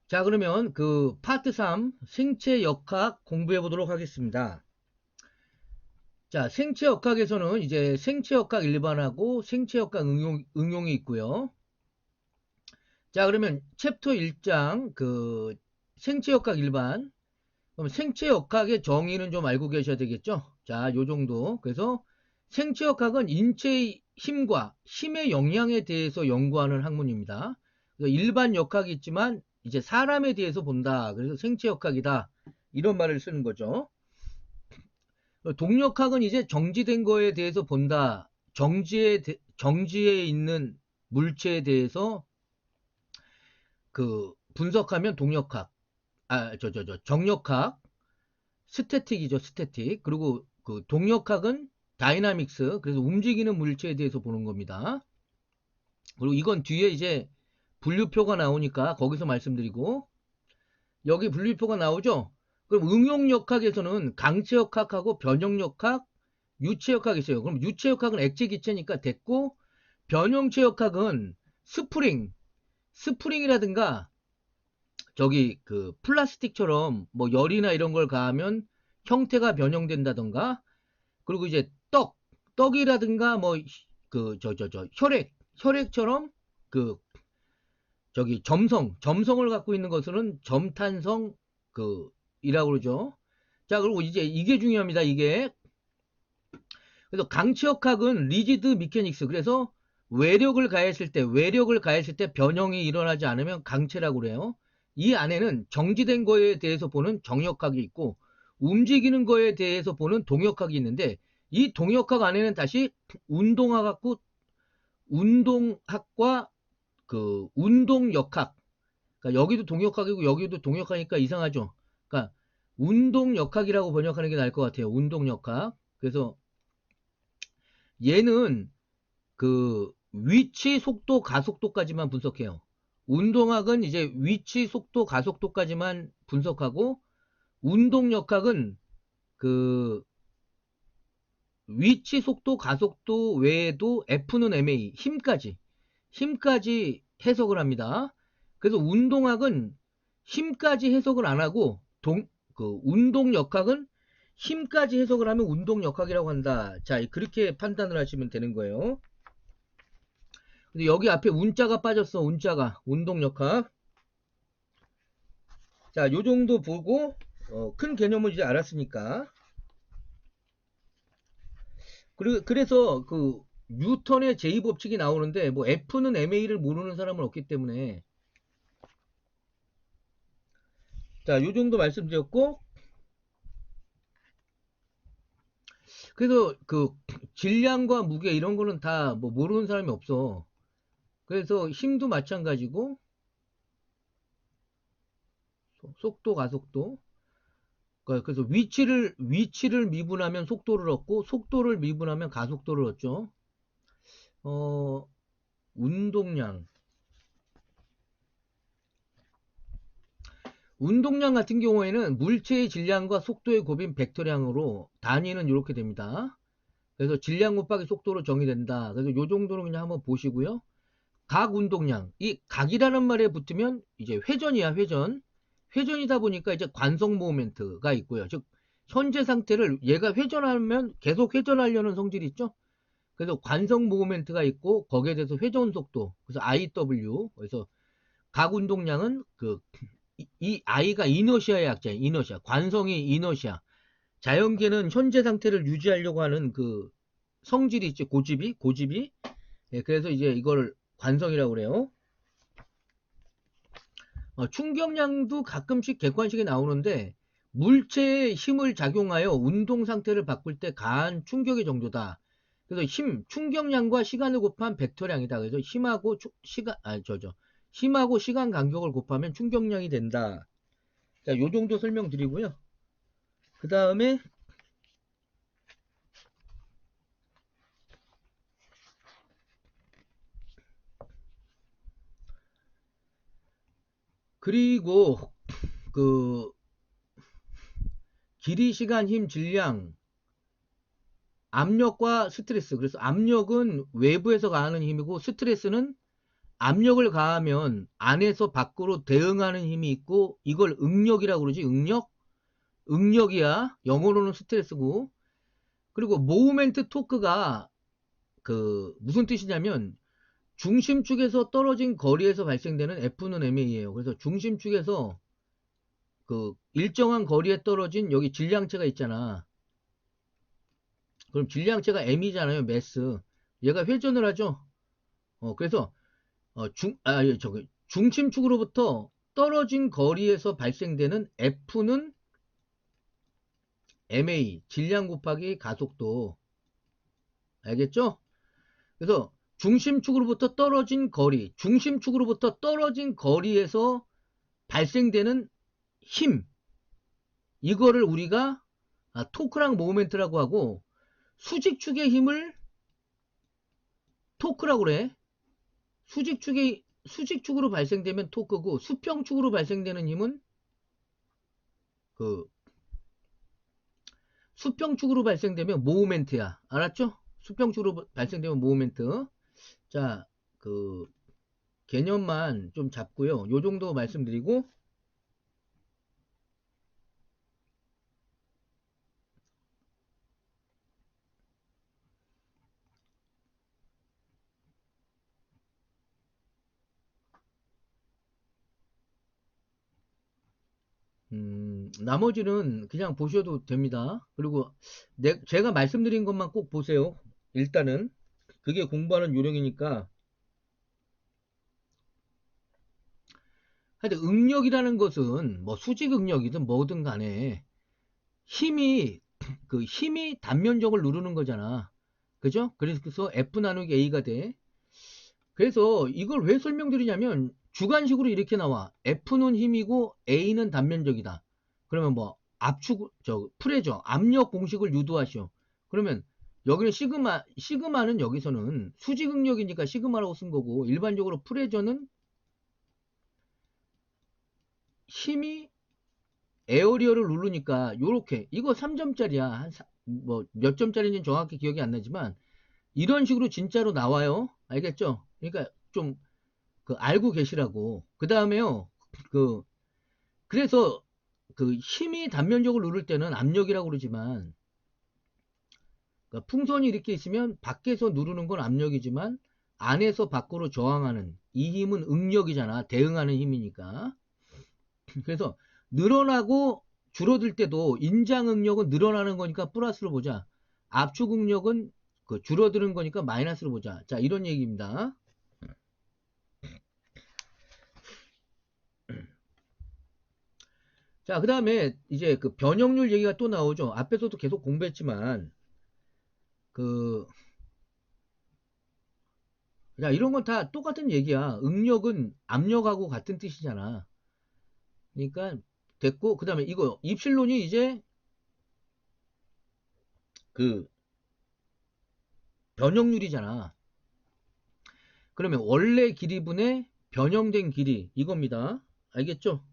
자, 그러면 그 파트 3 생체 역학 공부해 보도록 하겠습니다. 자, 생체 역학에서는 이제 생체 역학 일반하고 생체 역학 응용이 있고요. 자, 그러면 챕터 1장 그 생체 역학 일반. 그럼 생체 역학의 정의는 좀 알고 계셔야 되겠죠? 자, 요 정도. 그래서 생체 역학은 인체의 힘과 힘의 영향에 대해서 연구하는 학문입니다. 그래서 일반 역학이 있지만 이제 사람에 대해서 본다. 그래서 생체 역학이다. 이런 말을 쓰는 거죠. 동력학은 이제 정지된 거에 대해서 본다. 정지에 있는 물체에 대해서 그 분석하면 동력학, 정력학, 스태틱이죠, 스태틱. 그리고 그 동력학은 다이나믹스, 그래서 움직이는 물체에 대해서 보는 겁니다. 그리고 이건 뒤에 이제 분류표가 나오니까 거기서 말씀드리고, 여기 분류표가 나오죠? 그럼 응용역학에서는 강체역학하고 변형역학, 유체역학이 있어요. 그럼 유체역학은 액체 기체니까 됐고, 변형체역학은 스프링이라든가 저기 그 플라스틱처럼 뭐 열이나 이런 걸 가하면 형태가 변형된다던가, 그리고 이제 떡이라든가 뭐 그 혈액처럼 그 저기 점성을 갖고 있는 것은 점탄성 그 이라고 그러죠. 자, 그리고 이제 이게 중요합니다. 이게. 그래서 강체역학은 리지드 미케닉스. 그래서 외력을 가했을 때 변형이 일어나지 않으면 강체라고 그래요. 이 안에는 정지된 거에 대해서 보는 정역학이 있고, 움직이는 거에 대해서 보는 동역학이 있는데, 이 동역학 안에는 다시 운동학과 그 운동역학. 그러니까 여기도 동역학이고 여기도 동역학이니까 이상하죠. 그러니까 운동역학이라고 번역하는 게 나을 것 같아요. 운동역학. 그래서 얘는 그 위치, 속도, 가속도까지만 분석해요. 운동학은 이제 위치, 속도, 가속도까지만 분석하고, 운동역학은 그 위치, 속도, 가속도 외에도 F는 MA, 힘까지 해석을 합니다. 그래서 운동학은 힘까지 해석을 안 하고, 그 운동역학은 힘까지 해석을 하면 운동역학이라고 한다. 자, 그렇게 판단을 하시면 되는 거예요. 근데 여기 앞에 운자가 빠졌어. 운자가 운동역학. 자, 요 정도 보고 큰 개념을 이제 알았으니까. 그래서 그 뉴턴의 제2법칙이 나오는데 뭐 F는 MA를 모르는 사람은 없기 때문에, 자, 요 정도 말씀드렸고, 그래서 그 질량과 무게 이런 거는 다 뭐 모르는 사람이 없어. 그래서 힘도 마찬가지고, 속도, 가속도. 그래서 위치를 미분하면 속도를 얻고, 속도를 미분하면 가속도를 얻죠. 어, 운동량. 운동량 같은 경우에는 물체의 질량과 속도의 곱인 벡터량으로 단위는 이렇게 됩니다. 그래서 질량 곱하기 속도로 정의된다. 그래서 요 정도는 그냥 한번 보시고요. 각 운동량. 이 각이라는 말에 붙으면 이제 회전이야, 회전. 회전이다 보니까 이제 관성 모멘트가 있고요. 즉, 현재 상태를 얘가 회전하면 계속 회전하려는 성질이 있죠? 그래서 관성 모멘트가 있고, 거기에 대해서 회전 속도. 그래서 IW. 그래서 각 운동량은 이 I가 이너시아의 약자예요. 이너시아. 관성이 이너시아. 자연계는 현재 상태를 유지하려고 하는 그 성질이 있죠. 고집이. 예, 그래서 이제 이걸 관성이라고 그래요. 충격량도 가끔씩 객관식이 나오는데, 물체의 힘을 작용하여 운동 상태를 바꿀 때 가한 충격의 정도다. 그래서 충격량과 시간을 곱한 벡터량이다. 그래서 힘하고 시간 간격을 곱하면 충격량이 된다. 자, 요 정도 설명드리고요. 그 다음에, 그리고 그 길이, 시간, 힘, 질량, 압력과 스트레스. 그래서 압력은 외부에서 가하는 힘이고, 스트레스는 압력을 가하면 안에서 밖으로 대응하는 힘이 있고 이걸 응력이라고 그러지. 응력이야. 영어로는 스트레스고. 그리고 모우멘트 토크가 그 무슨 뜻이냐면 중심축에서 떨어진 거리에서 발생되는 F는 ma예요. 그래서 중심축에서 그 일정한 거리에 떨어진 여기 질량체가 있잖아. 그럼 질량체가 m이잖아요. 매스. 얘가 회전을 하죠. 그래서 중심축으로부터 떨어진 거리에서 발생되는 F는 ma 질량 곱하기 가속도. 알겠죠? 그래서 중심축으로부터 떨어진 거리에서 발생되는 힘, 이거를 우리가 토크랑 모멘트라고 하고, 수직축의 힘을 토크라고 그래. 수직축으로 발생되면 토크고, 수평축으로 발생되는 힘은 그 수평축으로 발생되면 모멘트야. 알았죠? 수평축으로 발생되면 모멘트. 자, 그 개념만 좀 잡고요. 요 정도 말씀드리고, 나머지는 그냥 보셔도 됩니다. 그리고 제가 말씀드린 것만 꼭 보세요. 일단은 그게 공부하는 요령이니까. 하여튼 응력이라는 것은 뭐 수직 응력이든 뭐든 간에 힘이 그 힘이 단면적을 누르는 거잖아. 그죠? 그래서 F 나누기 A가 돼. 그래서 이걸 왜 설명드리냐면 주관식으로 이렇게 나와. F는 힘이고 A는 단면적이다. 그러면 뭐 프레저 압력 공식을 유도하시오. 그러면 여기는 시그마는 여기서는 수직 응력이니까 시그마라고 쓴 거고, 일반적으로 프레저는 힘이 에어리어를 누르니까 요렇게, 이거 3점짜리야. 뭐 몇 점짜리인지 정확히 기억이 안 나지만 이런 식으로 진짜로 나와요. 알겠죠? 그러니까 좀 그 알고 계시라고. 그 다음에요. 그 그래서 그 힘이 단면적으로 누를 때는 압력이라고 그러지만, 그러니까 풍선이 이렇게 있으면 밖에서 누르는 건 압력이지만 안에서 밖으로 저항하는 이 힘은 응력이잖아. 대응하는 힘이니까. 그래서 늘어나고 줄어들 때도 인장 응력은 늘어나는 거니까 플러스로 보자. 압축 응력은 그 줄어드는 거니까 마이너스로 보자. 자, 이런 얘기입니다. 자, 그 다음에 이제 그 변형률 얘기가 또 나오죠. 앞에서도 계속 공부했지만, 그, 야, 이런 건 다 똑같은 얘기야. 응력은 압력하고 같은 뜻이잖아. 그러니까 됐고, 그 다음에 이거 입실론이 이제 그 변형률이잖아. 그러면 원래 길이분의 변형된 길이 이겁니다. 알겠죠?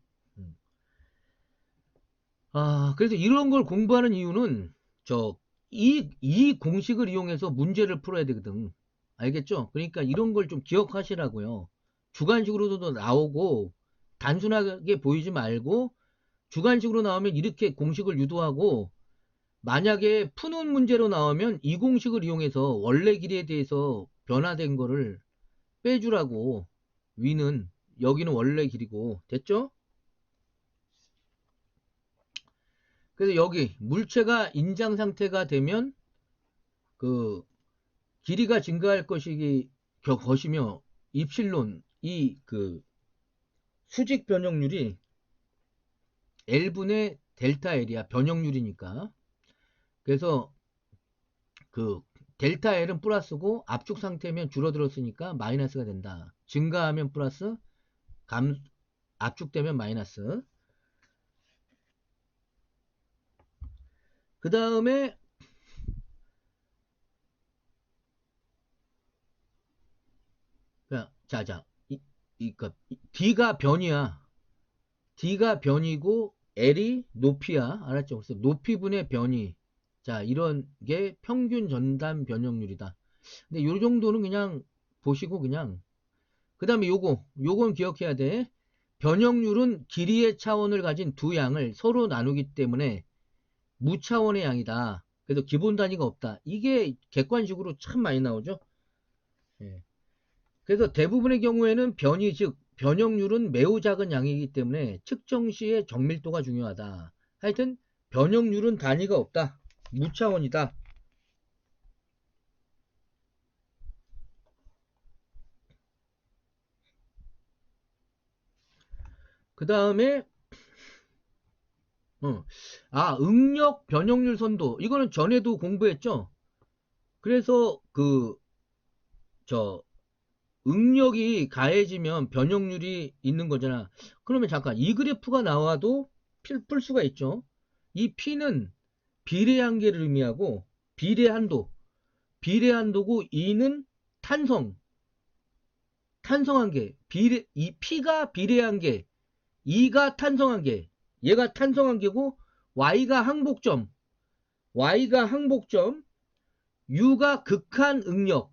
그래서 이런 걸 공부하는 이유는 이 공식을 이용해서 문제를 풀어야 되거든. 알겠죠? 그러니까 이런 걸 좀 기억하시라고요. 주관식으로도 나오고 단순하게 보이지 말고 주관식으로 나오면 이렇게 공식을 유도하고, 만약에 푸는 문제로 나오면 이 공식을 이용해서 원래 길이에 대해서 변화된 거를 빼주라고. 위는 여기는 원래 길이고. 됐죠? 그래서 여기 물체가 인장 상태가 되면 그 길이가 증가할 것이며, 입실론 이 그 수직 변형률이 L분의 델타 L이야. 변형률이니까. 그래서 그 델타 L은 플러스고 압축 상태면 줄어들었으니까 마이너스가 된다. 증가하면 플러스, 압축되면 마이너스. 그 다음에 자자 D가 변이야. D가 변이고 L이 높이야. 알았죠? 그래서 높이분의 변이. 자, 이런 게 평균 전단 변형률이다. 근데 요 정도는 그냥 보시고 그냥 그 다음에 요건 기억해야 돼. 변형률은 길이의 차원을 가진 두 양을 서로 나누기 때문에 무차원의 양이다. 그래서 기본 단위가 없다. 이게 객관식으로 참 많이 나오죠. 예. 그래서 대부분의 경우에는 변이, 즉 변형률은 매우 작은 양이기 때문에 측정 시의 정밀도가 중요하다. 하여튼 변형률은 단위가 없다. 무차원이다. 그 다음에 응력 변형률 선도, 이거는 전에도 공부했죠. 그래서 저 응력이 가해지면 변형률이 있는 거잖아. 그러면 잠깐 이 그래프가 나와도 풀 수가 있죠. 이 P는 비례한계를 의미하고 비례한도고 E는 탄성한계. 이 P가 비례한계, E가 탄성한계. 얘가 탄성한계고 Y가 항복점, U가 극한응력,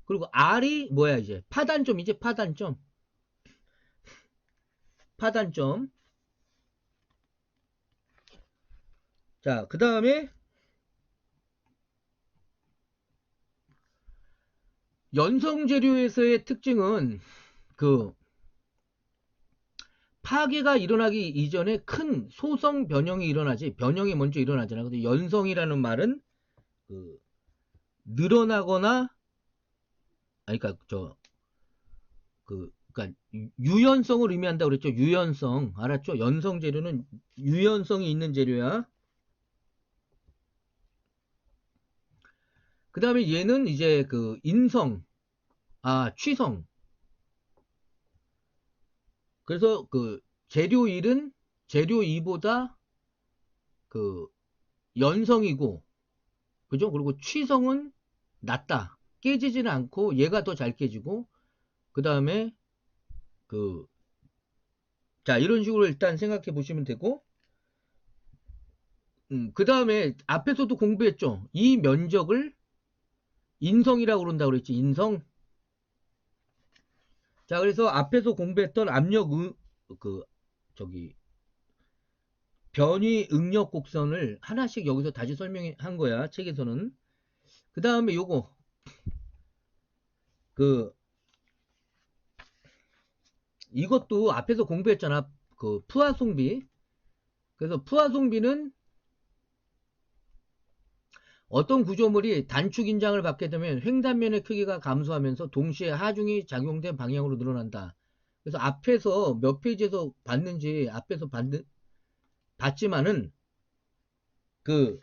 그리고 R이 뭐야 이제 파단점. 자, 그 다음에 연성재료에서의 특징은 그 파괴가 일어나기 이전에 큰 소성 변형이 일어나지, 변형이 먼저 일어나잖아. 근데 연성이라는 말은 그 늘어나거나, 아니 그러니까 그러니까 유연성을 의미한다고 그랬죠. 유연성. 알았죠? 연성 재료는 유연성이 있는 재료야. 그 다음에 얘는 이제 취성. 그래서 재료 1은 재료 2보다 그 연성이고, 그죠? 그리고 취성은 낮다. 깨지지는 않고 얘가 더 잘 깨지고, 그 다음에 그 자, 이런 식으로 일단 생각해 보시면 되고, 그 다음에 앞에서도 공부했죠. 이 면적을 인성이라고 그런다고 그랬지. 인성. 자, 그래서 앞에서 공부했던 그 저기 변위 응력 곡선을 하나씩 여기서 다시 설명한 거야. 책에서는. 그 다음에 그 이것도 앞에서 공부했잖아. 그 푸아송비. 그래서 푸아송비는 어떤 구조물이 단축 인장을 받게 되면 횡단면의 크기가 감소하면서 동시에 하중이 작용된 방향으로 늘어난다. 그래서 앞에서 몇 페이지에서 봤는지 앞에서 봤지만은 그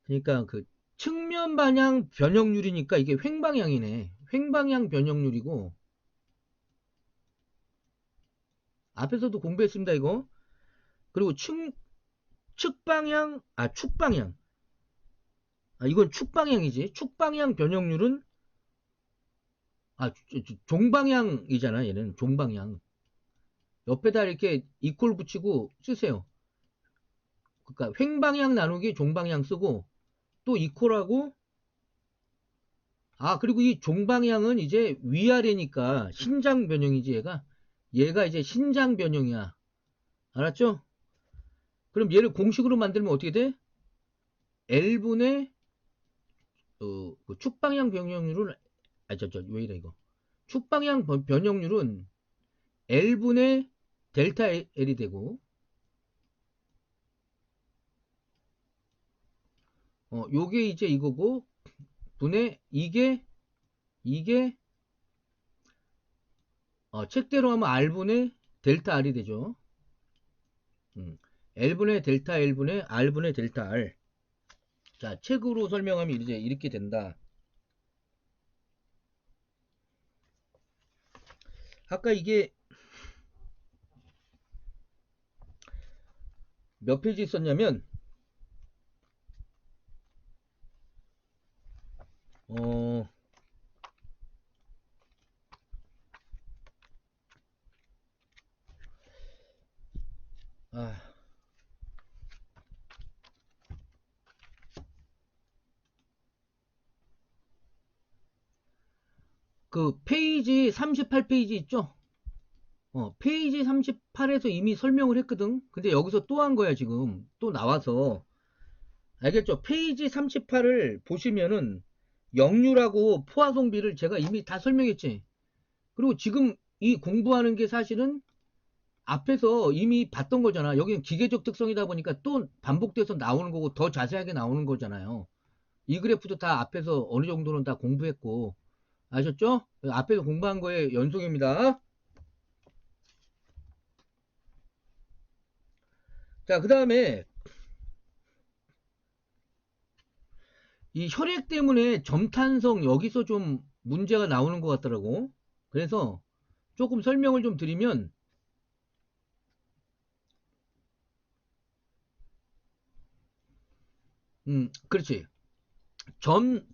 그러니까 그 측면 방향 변형률이니까 이게 횡방향이네. 횡방향 변형률이고, 앞에서도 공부했습니다 이거. 그리고 축방향. 이건 축방향이지. 축방향 변형률은 종방향이잖아. 얘는 종방향. 옆에다 이렇게 이퀄 붙이고 쓰세요. 그러니까 횡방향 나누기 종방향 쓰고, 또 이퀄하고, 그리고 이 종방향은 이제 위아래니까 신장 변형이지. 얘가 이제 신장 변형이야. 알았죠? 그럼 얘를 공식으로 만들면 어떻게 돼? L분의 그 축방향 변형률은, 왜 이래 이거. 축방향 변형률은 L분의 델타 L이 되고, 요게 이제 이거고, 분의 이게 책대로 하면 R분의 델타 R이 되죠. L분의 델타 L분의 R분의 델타 R. 자, 책으로 설명하면 이제 이렇게 된다. 아까 이게 몇 페이지 있었냐면, 어, 아, 그 페이지 38페이지 있죠? 페이지 38에서 이미 설명을 했거든. 근데 여기서 또 한 거야, 지금. 또 나와서. 알겠죠? 페이지 38을 보시면은 역류라고 포화송비를 제가 이미 다 설명했지. 그리고 지금 이 공부하는 게 사실은 앞에서 이미 봤던 거잖아. 여기는 기계적 특성이다 보니까 또 반복돼서 나오는 거고 더 자세하게 나오는 거잖아요. 이 그래프도 다 앞에서 어느 정도는 다 공부했고. 아셨죠? 앞에서 공부한 거의 연속입니다. 자, 그 다음에 이 혈액 때문에 점탄성 여기서 좀 문제가 나오는 것 같더라고. 그래서 조금 설명을 좀 드리면, 그렇지.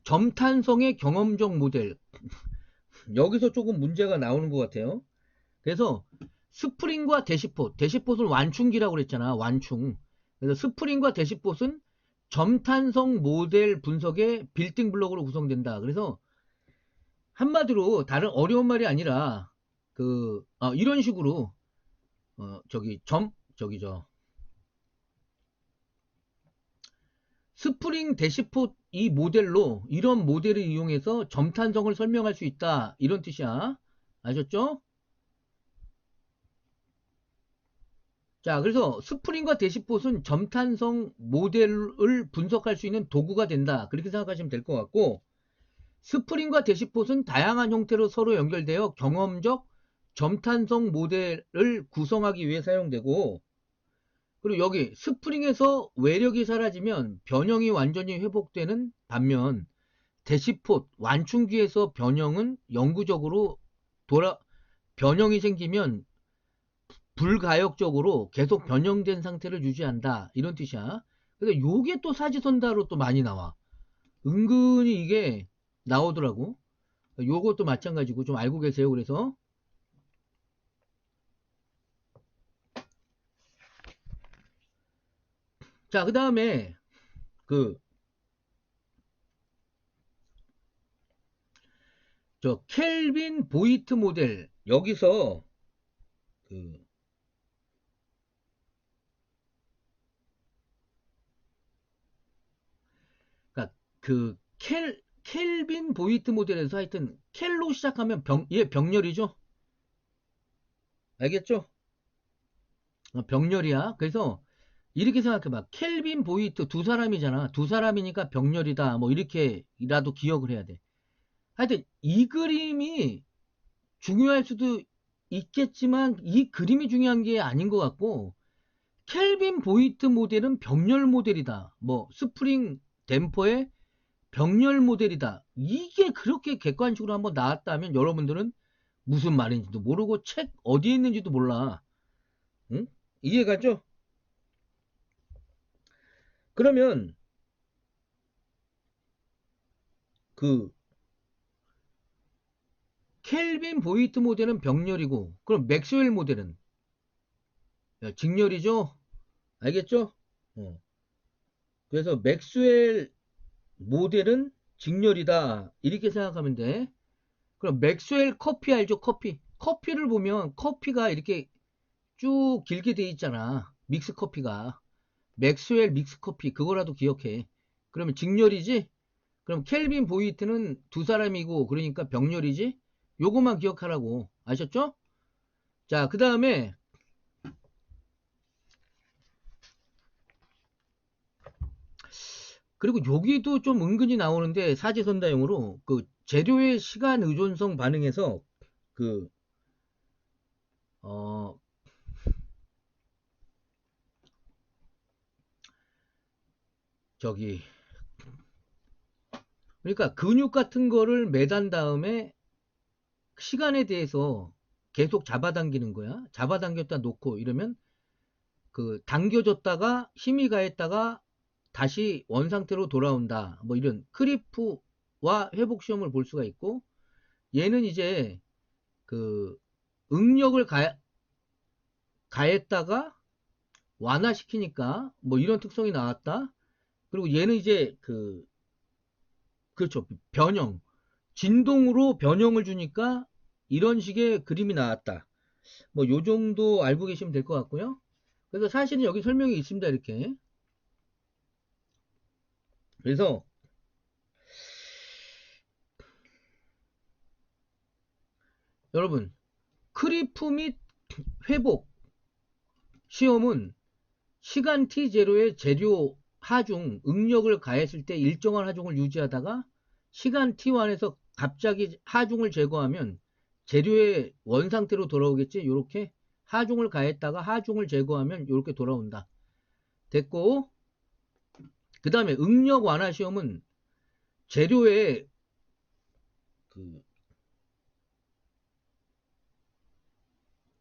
점탄성의 경험적 모델. 여기서 조금 문제가 나오는 것 같아요. 그래서 스프링과 대시폿은 완충기라고 그랬잖아. 완충. 그래서 스프링과 대시폿은 점탄성 모델 분석의 빌딩 블록으로 구성된다. 그래서 한마디로 다른 어려운 말이 아니라 이런 식으로 스프링 대시폿 이 모델로 이런 모델을 이용해서 점탄성을 설명할 수 있다. 이런 뜻이야. 아셨죠? 자, 그래서 스프링과 대시폿은 점탄성 모델을 분석할 수 있는 도구가 된다. 그렇게 생각하시면 될 것 같고, 스프링과 대시폿은 다양한 형태로 서로 연결되어 경험적 점탄성 모델을 구성하기 위해 사용되고, 그리고 여기 스프링에서 외력이 사라지면 변형이 완전히 회복되는 반면 대시폿 완충기에서 변형은 영구적으로 변형이 생기면 불가역적으로 계속 변형된 상태를 유지한다. 이런 뜻이야. 그래서 요게 또 사지선다로 또 많이 나와. 은근히 이게 나오더라고. 요것도 마찬가지고 좀 알고 계세요. 그래서 자, 그 다음에 그 저 켈빈 보이트 모델 여기서 그 그러니까 그 켈빈 보이트 모델에서 하여튼 켈로 시작하면 병렬이죠. 알겠죠? 병렬이야. 그래서 이렇게 생각해봐. 켈빈 보이트 두 사람이잖아. 두 사람이니까 병렬이다. 뭐 이렇게라도 기억을 해야 돼. 하여튼 이 그림이 중요할 수도 있겠지만 이 그림이 중요한 게 아닌 것 같고, 켈빈 보이트 모델은 병렬 모델이다. 뭐 스프링 댐퍼의 병렬 모델이다. 이게 그렇게 객관식으로 한번 나왔다면 여러분들은 무슨 말인지도 모르고 책 어디에 있는지도 몰라. 응? 이해가죠? 그러면 그 켈빈 보이트 모델은 병렬이고, 그럼 맥스웰 모델은 직렬이죠? 알겠죠? 어. 그래서 맥스웰 모델은 직렬이다. 이렇게 생각하면 돼. 그럼 맥스웰 커피 알죠? 커피를 보면 커피가 이렇게 쭉 길게 돼 있잖아. 믹스 커피가. 맥스웰 믹스 커피 그거라도 기억해. 그러면 직렬이지? 그럼 켈빈 보이트는 두 사람이고 그러니까 병렬이지? 요거만 기억하라고. 아셨죠? 자, 그 다음에 그리고 여기도 좀 은근히 나오는데 사지선다용으로 그 재료의 시간 의존성 반응에서 그 어, 저기 그러니까 근육 같은 거를 매단 다음에 시간에 대해서 계속 잡아당기는 거야. 잡아당겼다 놓고 이러면 그 당겨졌다가 힘이 가했다가 다시 원상태로 돌아온다. 뭐 이런 크리프와 회복 시험을 볼 수가 있고, 얘는 이제 그 응력을 가했다가 완화시키니까 뭐 이런 특성이 나왔다. 그리고 얘는 이제 그렇죠. 변형. 진동으로 변형을 주니까 이런 식의 그림이 나왔다. 뭐 요 정도 알고 계시면 될 것 같고요. 그래서 사실은 여기 설명이 있습니다. 이렇게. 그래서 여러분 크리프 및 회복 시험은 시간 t0에 재료 하중 응력을 가했을 때 일정한 하중을 유지하다가 시간 t1에서 갑자기 하중을 제거하면 재료의 원상태로 돌아오겠지. 이렇게 하중을 가했다가 하중을 제거하면 이렇게 돌아온다. 됐고, 그 다음에 응력 완화 시험은 재료의 그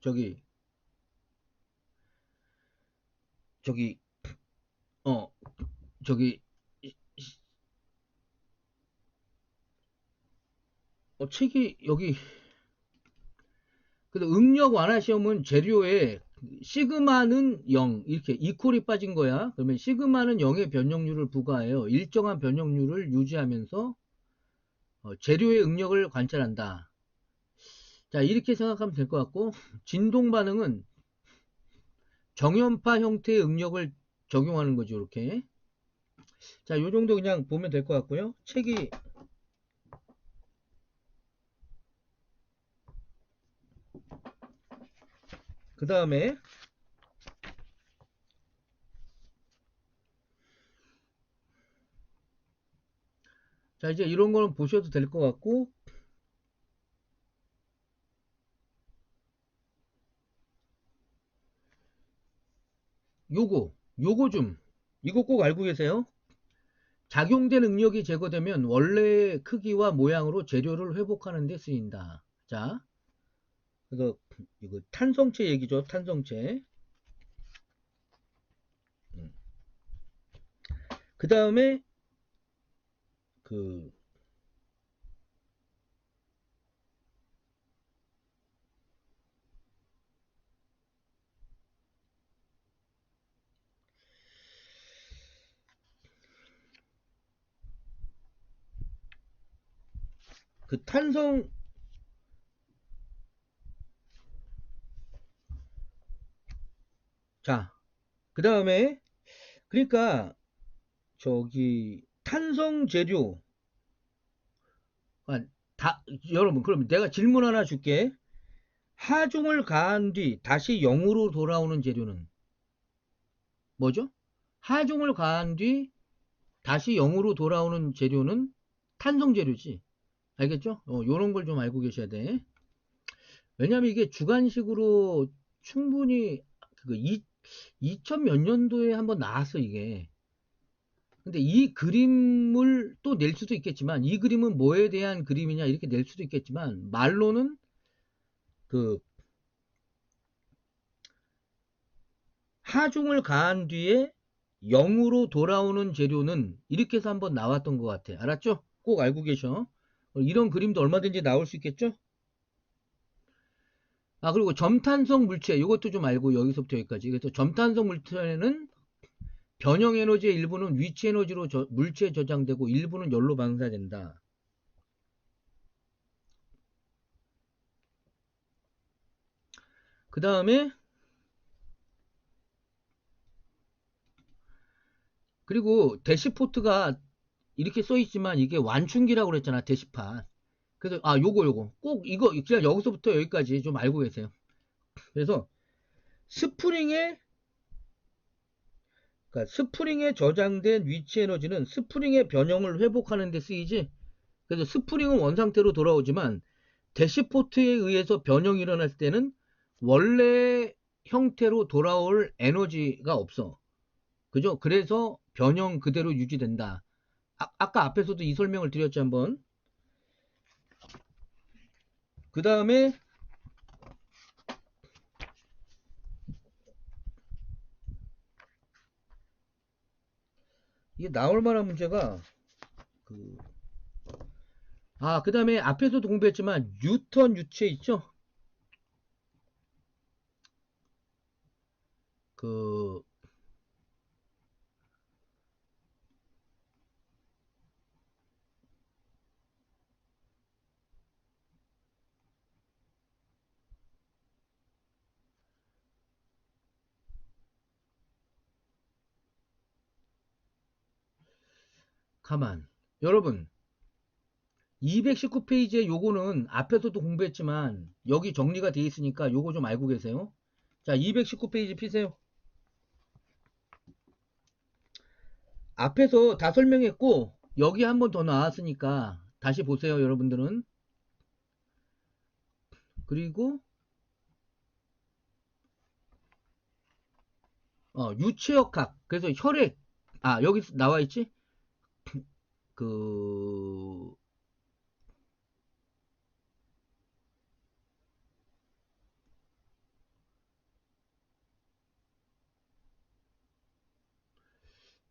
저기 저기 어 저기 책이 여기. 근데 응력 완화 시험은 재료에 시그마는 0 이렇게 이퀄이 빠진 거야. 그러면 시그마는 0의 변형률을 부과해요. 일정한 변형률을 유지하면서 재료의 응력을 관찰한다. 자, 이렇게 생각하면 될 것 같고, 진동 반응은 정연파 형태의 응력을 적용하는 거죠. 이렇게. 자, 요 정도 그냥 보면 될 것 같고요. 책이 그 다음에 자, 이제 이런 거는 보셔도 될 것 같고, 요거 좀 이거 꼭 알고 계세요. 작용된 응력이 제거되면 원래의 크기와 모양으로 재료를 회복하는 데 쓰인다. 자, 그래서 이거 탄성체 얘기죠. 탄성체. 그 다음에 그 탄성. 자, 그 다음에 그러니까 저기 탄성 재료. 아, 여러분, 그럼 내가 질문 하나 줄게. 하중을 가한 뒤 다시 0으로 돌아오는 재료는 뭐죠? 하중을 가한 뒤 다시 0으로 돌아오는 재료는 탄성 재료지. 알겠죠? 요런 걸 좀 알고 계셔야 돼. 왜냐면 이게 주관식으로 충분히 그 2000 몇 년도에 한번 나왔어 이게. 근데 이 그림을 또 낼 수도 있겠지만 이 그림은 뭐에 대한 그림이냐 이렇게 낼 수도 있겠지만 말로는 그 하중을 가한 뒤에 0으로 돌아오는 재료는 이렇게 해서 한번 나왔던 것 같아. 알았죠? 꼭 알고 계셔. 이런 그림도 얼마든지 나올 수 있겠죠? 아, 그리고 점탄성 물체 이것도 좀 알고 여기서부터 여기까지. 그래서 점탄성 물체는 변형 에너지의 일부는 위치 에너지로 물체에 저장되고 일부는 열로 방사된다. 그 다음에 그리고 대시포트가 이렇게 써 있지만 이게 완충기라고 그랬잖아. 대시판. 그래서 요거 꼭 이거 그냥 여기서부터 여기까지 좀 알고 계세요. 그래서 스프링에 그러니까 스프링에 저장된 위치 에너지는 스프링의 변형을 회복하는 데 쓰이지. 그래서 스프링은 원상태로 돌아오지만 대시포트에 의해서 변형이 일어날 때는 원래 형태로 돌아올 에너지가 없어. 그죠? 그래서 변형 그대로 유지된다. 아까 앞에서도 이 설명을 드렸지 한번. 그 다음에 이게 나올 만한 문제가 그 다음에 앞에서도 공부했지만 뉴턴 유체 있죠? 그 가만. 여러분, 219페이지에 요거는 앞에서도 공부했지만 여기 정리가 되어 있으니까 요거 좀 알고 계세요. 자, 219페이지 피세요. 앞에서 다 설명했고 여기 한 번 더 나왔으니까 다시 보세요, 여러분들은. 그리고 유체역학. 그래서 혈액. 여기 나와 있지? 그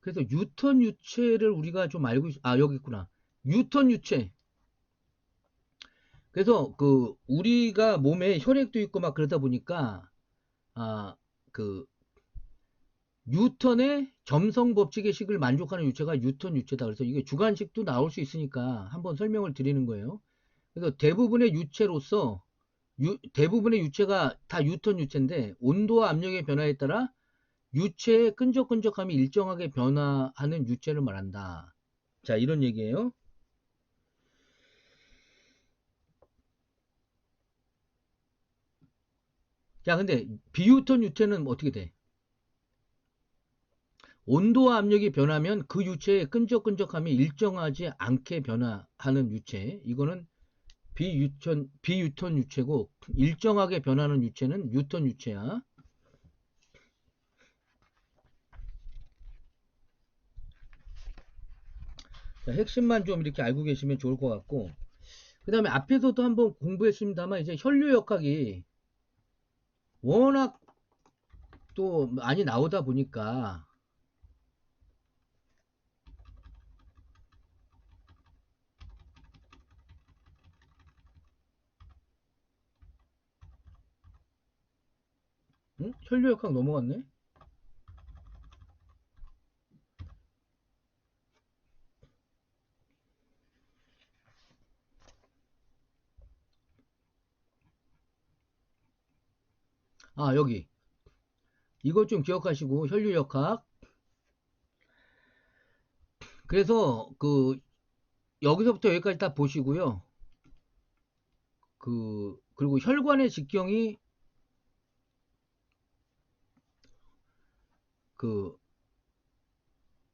그래서 유턴 유체를 우리가 좀 알고 여기 있구나. 유턴 유체. 그래서 우리가 몸에 혈액도 있고 막 그러다 보니까 아, 그 유턴의 점성 법칙의 식을 만족하는 유체가 유턴 유체다. 그래서 이게 주관식도 나올 수 있으니까 한번 설명을 드리는 거예요. 그래서 대부분의 유체로서 대부분의 유체가 다 유턴 유체인데 온도와 압력의 변화에 따라 유체의 끈적끈적함이 일정하게 변화하는 유체를 말한다. 자, 이런 얘기예요. 자, 근데 비유턴 유체는 어떻게 돼? 온도와 압력이 변하면 그 유체의 끈적끈적함이 일정하지 않게 변화하는 유체. 이거는 비유턴 유체고, 일정하게 변하는 유체는 유턴 유체야. 자, 핵심만 좀 이렇게 알고 계시면 좋을 것 같고, 그 다음에 앞에서도 한번 공부했습니다만, 이제 혈류역학이 워낙 또 많이 나오다 보니까, 응? 혈류역학 넘어갔네? 여기. 이것 좀 기억하시고, 혈류역학. 그래서, 여기서부터 여기까지 다 보시고요. 그리고 혈관의 직경이 그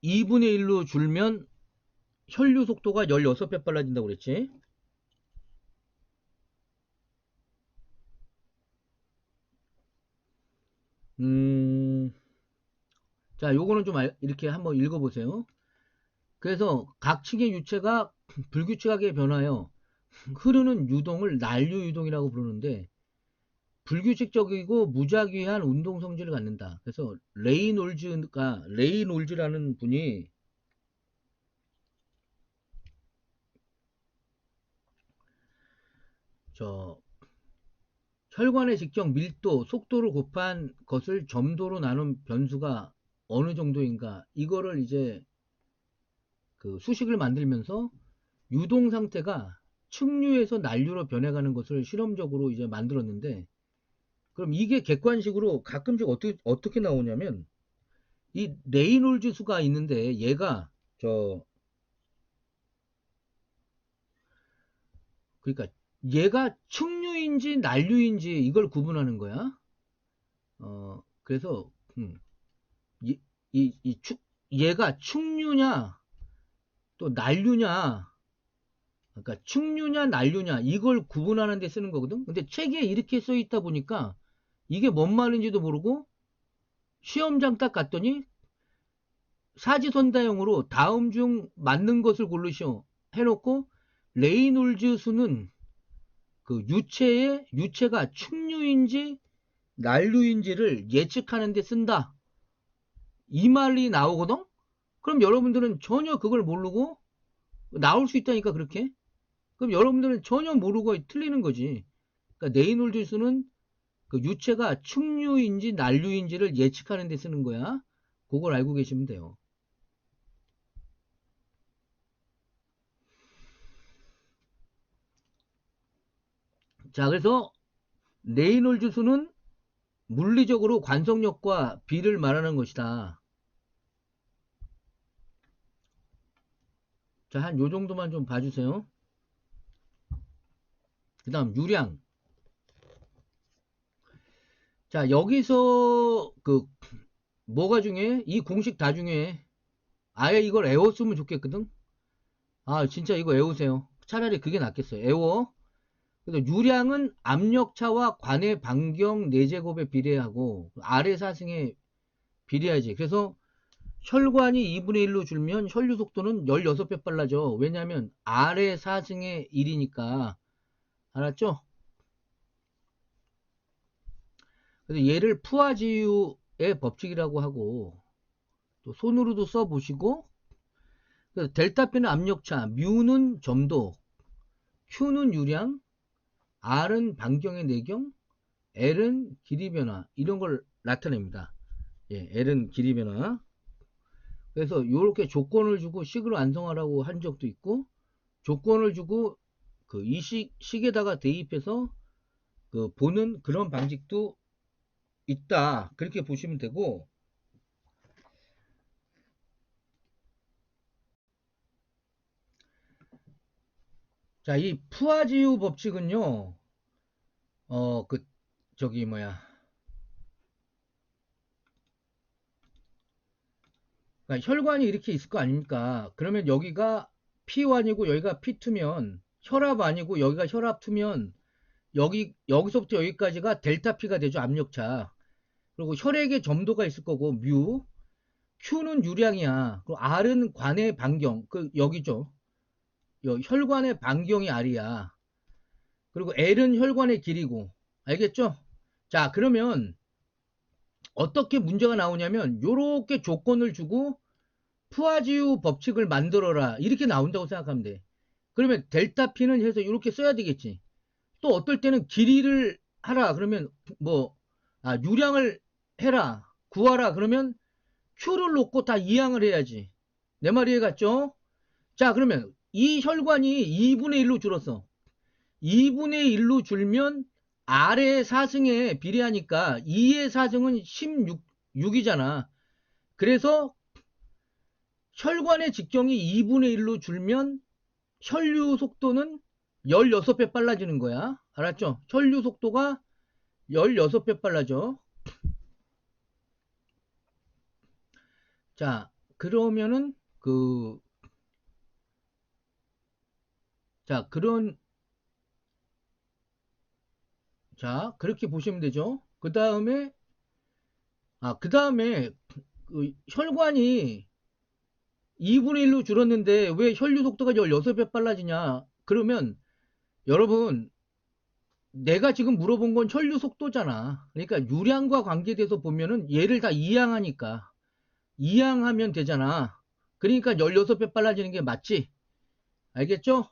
2분의 1로 줄면 혈류 속도가 16배 빨라진다고 그랬지. 음, 자, 요거는 좀 이렇게 한번 읽어보세요. 그래서 각 층의 유체가 불규칙하게 변하여 흐르는 유동을 난류 유동이라고 부르는데 불규칙적이고 무작위한 운동 성질을 갖는다. 그래서 레이놀즈라는 분이 저 혈관의 직경 밀도, 속도를 곱한 것을 점도로 나눈 변수가 어느 정도인가 이거를 이제 수식을 만들면서 유동 상태가 측류에서 난류로 변해가는 것을 실험적으로 이제 만들었는데 그럼 이게 객관식으로 가끔씩 어떻게 나오냐면 이 레이놀즈 수가 있는데 얘가 그러니까 얘가 측류인지 난류인지 이걸 구분하는 거야. 그래서 이, 얘가 충류냐 또 난류냐 그러니까 충류냐 난류냐 이걸 구분하는 데 쓰는 거거든. 근데 책에 이렇게 써 있다 보니까 이게 뭔 말인지도 모르고 시험장 딱 갔더니 사지선다형으로 다음 중 맞는 것을 고르시오 해놓고 레이놀즈 수는 유체가 충류인지 난류인지를 예측하는 데 쓴다. 이 말이 나오거든. 그럼 여러분들은 전혀 그걸 모르고 나올 수 있다니까 그렇게. 그럼 여러분들은 전혀 모르고 틀리는 거지. 그러니까 레이놀즈 수는 유체가 충류인지 난류인지를 예측하는 데 쓰는 거야. 그걸 알고 계시면 돼요. 자, 그래서 레이놀즈 수는 물리적으로 관성력과 비를 말하는 것이다. 자, 한 요 정도만 좀 봐주세요. 그 다음 유량. 자, 여기서 뭐가 중요해? 이 공식 다 중요해. 아예 이걸 애웠으면 좋겠거든. 아, 진짜 이거 애우세요. 차라리 그게 낫겠어요. 애워. 그래서 유량은 압력차와 관의 반경 4제곱에 비례하고 아래 사승에 비례하지. 그래서 혈관이 2분의 1로 줄면 혈류 속도는 16배 빨라져. 왜냐하면 아래 사승의 1이니까. 알았죠? 그래서 얘를 푸아지유의 법칙이라고 하고 또 손으로도 써보시고, 그래서 델타 P는 압력차, 뮤는 점도, Q는 유량, R은 반경의 내경, L은 길이 변화, 이런 걸 나타냅니다. 예, L은 길이 변화. 그래서 이렇게 조건을 주고 식을 완성하라고 한 적도 있고, 조건을 주고 이 식에다가 대입해서 보는 그런 방식도 있다. 그렇게 보시면 되고, 자, 이 푸아지우 법칙은요, 어, 그, 저기, 뭐야. 그러니까 혈관이 이렇게 있을 거 아닙니까? 그러면 여기가 P1이고 여기가 P2면, 혈압 아니고 여기가 혈압2면, 여기서부터 여기까지가 델타 P가 되죠, 압력차. 그리고 혈액의 점도가 있을 거고, 뮤. Q는 유량이야. 그리고 R은 관의 반경, 여기죠. 혈관의 반경이 R이야. 그리고 L은 혈관의 길이고. 알겠죠? 자, 그러면 어떻게 문제가 나오냐면 요렇게 조건을 주고 푸아지우 법칙을 만들어라 이렇게 나온다고 생각하면 돼. 그러면 델타 P는 해서 이렇게 써야 되겠지. 또 어떨 때는 길이를 하라 그러면 유량을 해라 구하라 그러면 Q를 놓고 다 이항을 해야지. 내 말이 해갔죠? 자, 그러면 이 혈관이 2분의 1로 줄었어. 2분의 1로 줄면 R의 4승에 비례하니까 2의 4승은 16이잖아. 그래서 혈관의 직경이 2분의 1로 줄면 혈류 속도는 16배 빨라지는 거야. 알았죠? 혈류 속도가 16배 빨라져. 자, 그러면은 자, 그렇게 보시면 되죠. 그 다음에 혈관이 2분의 1로 줄었는데 왜 혈류 속도가 16배 빨라지냐? 그러면 여러분, 내가 지금 물어본 건 혈류 속도잖아. 그러니까 유량과 관계돼서 보면은 얘를 다 이항하니까 이항하면 되잖아. 그러니까 16배 빨라지는 게 맞지? 알겠죠?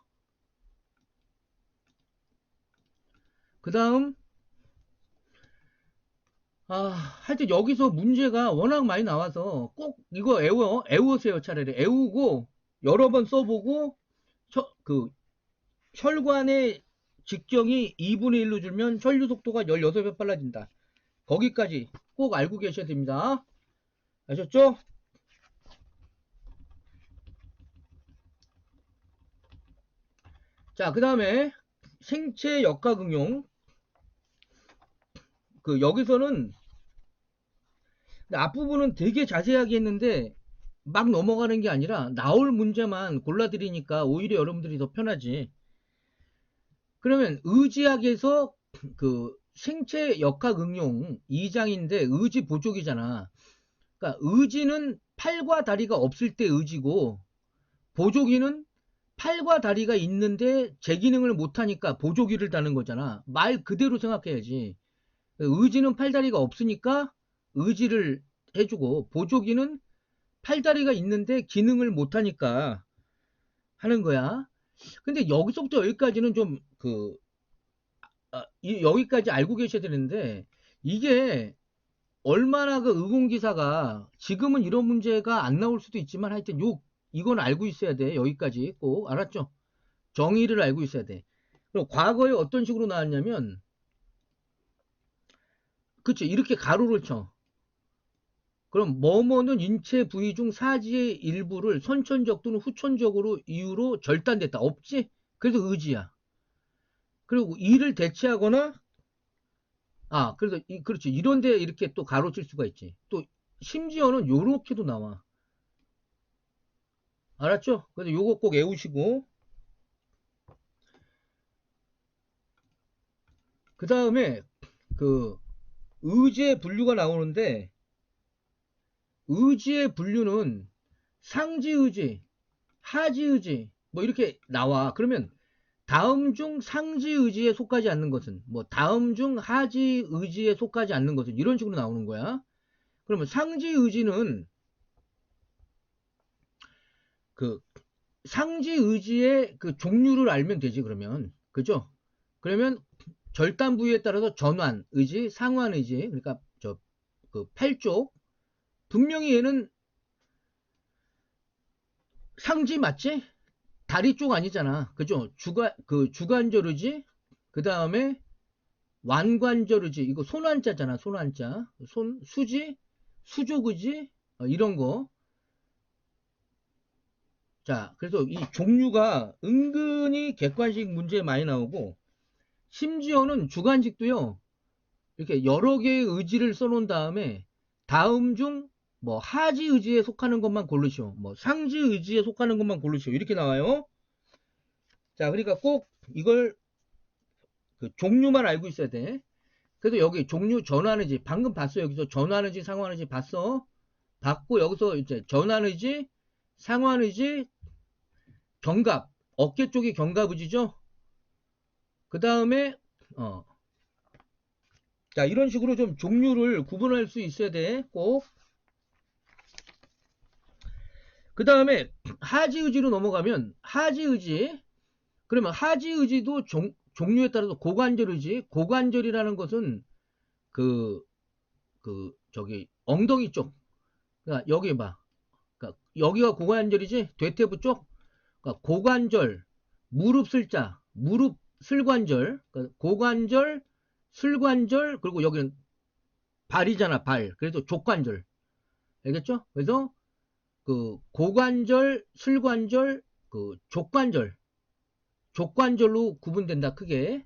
그 다음 하여튼 여기서 문제가 워낙 많이 나와서 꼭 이거 애우세요. 차라리 애우고 여러 번 써보고 그 혈관의 직경이 2분의 1로 줄면 혈류 속도가 16배 빨라진다. 거기까지 꼭 알고 계셔야 됩니다. 아셨죠? 자, 그 다음에 생체 역학응용. 여기서는 앞부분은 되게 자세하게 했는데 막 넘어가는 게 아니라 나올 문제만 골라드리니까 오히려 여러분들이 더 편하지. 그러면 의지학에서 생체 역학응용 2장인데 의지 보조기잖아. 그러니까 의지는 팔과 다리가 없을 때 의지고 보조기는 팔과 다리가 있는데 제 기능을 못하니까 보조기를 다는 거잖아. 말 그대로 생각해야지. 의지는 팔다리가 없으니까 의지를 해주고 보조기는 팔다리가 있는데 기능을 못하니까 하는 거야. 근데 여기서부터 여기까지는 좀 여기까지 알고 계셔야 되는데 이게 얼마나 의공기사가 지금은 이런 문제가 안 나올 수도 있지만 하여튼 이건 알고 있어야 돼. 여기까지 꼭 알았죠? 정의를 알고 있어야 돼. 그리고 과거에 어떤 식으로 나왔냐면 그치 이렇게 가로를 쳐. 그럼 뭐뭐는 인체 부위 중 사지의 일부를 선천적 또는 후천적으로 이유로 절단됐다. 없지? 그래서 의지야. 그리고 이를 대체하거나 그래서 그렇지. 이런데 이렇게 또 가로칠 수가 있지. 또 심지어는 요렇게도 나와. 알았죠? 그래서 요거 꼭 외우시고 그 다음에 그 의지의 분류가 나오는데 의지의 분류는 상지의지, 하지의지 뭐 이렇게 나와. 그러면 다음 중 상지의지에 속하지 않는 것은 뭐 다음 중 하지의지에 속하지 않는 것은 이런 식으로 나오는 거야. 그러면 상지의지는 그 상지의지의 그 종류를 알면 되지. 그러면 그죠? 그러면 절단 부위에 따라서 전환의지, 상환의지, 그러니까 저 그 팔쪽 분명히 얘는 상지 맞지? 다리 쪽 아니잖아. 그죠? 주관절 의지, 그 다음에 완관절 의지, 이거 손환자잖아. 손환자. 수지, 수족 의지, 이런 거. 자, 그래서 이 종류가 은근히 객관식 문제에 많이 나오고, 심지어는 주관식도요, 이렇게 여러 개의 의지를 써놓은 다음에, 다음 중, 뭐, 하지 의지에 속하는 것만 고르시오. 뭐, 상지 의지에 속하는 것만 고르시오. 이렇게 나와요. 자, 그러니까 꼭 이걸 그 종류만 알고 있어야 돼. 그래서 여기 종류 전환의지 방금 봤어. 여기서 전환의지 상환의지 봤어. 봤고 여기서 이제 전환의지 상환의지 견갑 어깨 쪽이 견갑의지죠. 그 다음에 자 이런 식으로 좀 종류를 구분할 수 있어야 돼. 꼭. 그 다음에 하지의지로 넘어가면 하지의지 그러면 하지의지도 종류에 따라서 고관절의지 고관절이라는 것은 그 저기 엉덩이 쪽 그러니까 여기 봐. 그러니까 여기가 고관절이지 대퇴부 쪽. 그러니까 고관절, 무릎 슬자, 무릎 슬관절, 그러니까 고관절, 슬관절 그리고 여기는 발이잖아 발. 그래서 족관절. 알겠죠? 그래서 그 고관절, 슬관절, 그 족관절로 구분된다 크게.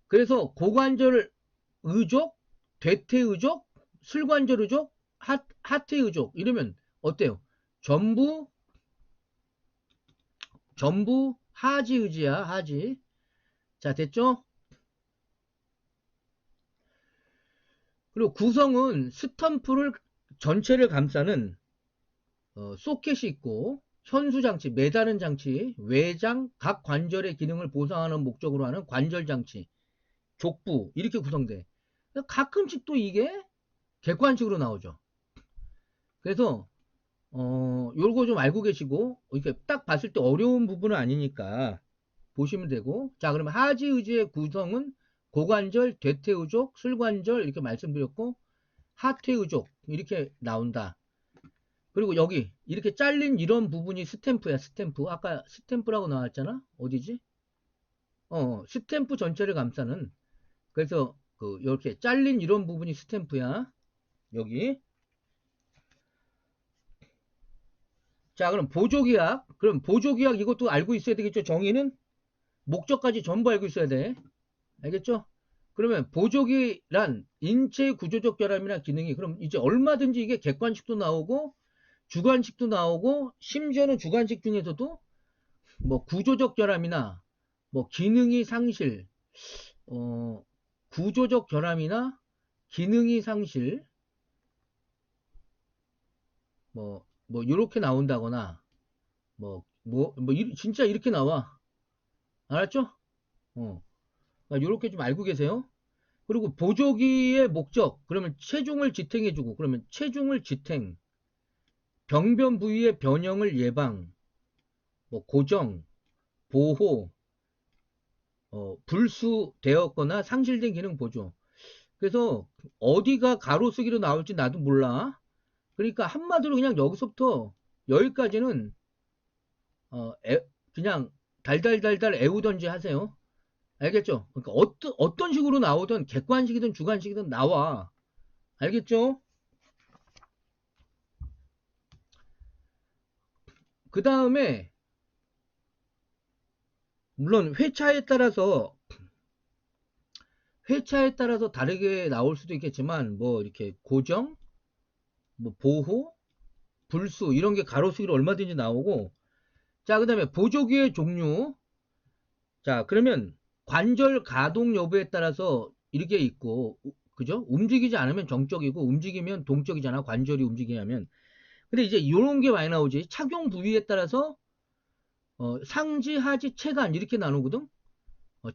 그래서 고관절 의족, 대퇴의족, 슬관절의족, 하퇴의족 이러면 어때요? 전부 하지의지야 하지. 자 됐죠? 그리고 구성은 스탬프를 전체를 감싸는 소켓이 있고 현수장치, 매다는 장치, 외장, 각 관절의 기능을 보상하는 목적으로 하는 관절장치, 족부 이렇게 구성돼. 가끔씩 또 이게 객관식으로 나오죠. 그래서 요거 좀 알고 계시고 이렇게 딱 봤을 때 어려운 부분은 아니니까 보시면 되고. 자 그러면 하지의지의 구성은 고관절, 대퇴의족, 슬관절 이렇게 말씀드렸고 하퇴의족 이렇게 나온다. 그리고 여기 이렇게 잘린 이런 부분이 스탬프야. 스탬프 아까 스탬프라고 나왔잖아. 어디지? 스탬프 전체를 감싸는. 그래서 그 이렇게 잘린 이런 부분이 스탬프야. 여기. 자 그럼 보조기약. 그럼 보조기약 이것도 알고 있어야 되겠죠. 정의는 목적까지 전부 알고 있어야 돼. 알겠죠? 그러면 보조기란 인체 구조적 결함이나 기능이 그럼 이제 얼마든지 이게 객관식도 나오고 주관식도 나오고 심지어는 주관식 중에서도 뭐 구조적 결함이나 뭐 기능이 상실 구조적 결함이나 기능이 상실 뭐 이렇게 나온다거나 진짜 이렇게 나와. 알았죠? 이렇게 좀 알고 계세요. 그리고 보조기의 목적 그러면 체중을 지탱해주고 그러면 체중을 지탱 병변 부위의 변형을 예방 뭐 고정 보호 불수되었거나 상실된 기능 보조. 그래서 어디가 가로수기로 나올지 나도 몰라. 그러니까 한마디로 그냥 여기서부터 여기까지는 그냥 달달달달 애우던지 하세요. 알겠죠? 그러니까 어떤 식으로 나오든 객관식이든 주관식이든 나와. 알겠죠? 그 다음에 물론 회차에 따라서 다르게 나올 수도 있겠지만 뭐 이렇게 고정, 뭐 보호, 불수 이런 게 가로수기로 얼마든지 나오고. 자, 그 다음에 보조기의 종류. 자, 그러면 관절 가동 여부에 따라서 이렇게 있고, 그죠? 움직이지 않으면 정적이고 움직이면 동적이잖아. 관절이 움직이냐면. 근데 이제 이런 게 많이 나오지. 착용 부위에 따라서 상지, 하지, 체관 이렇게 나누거든.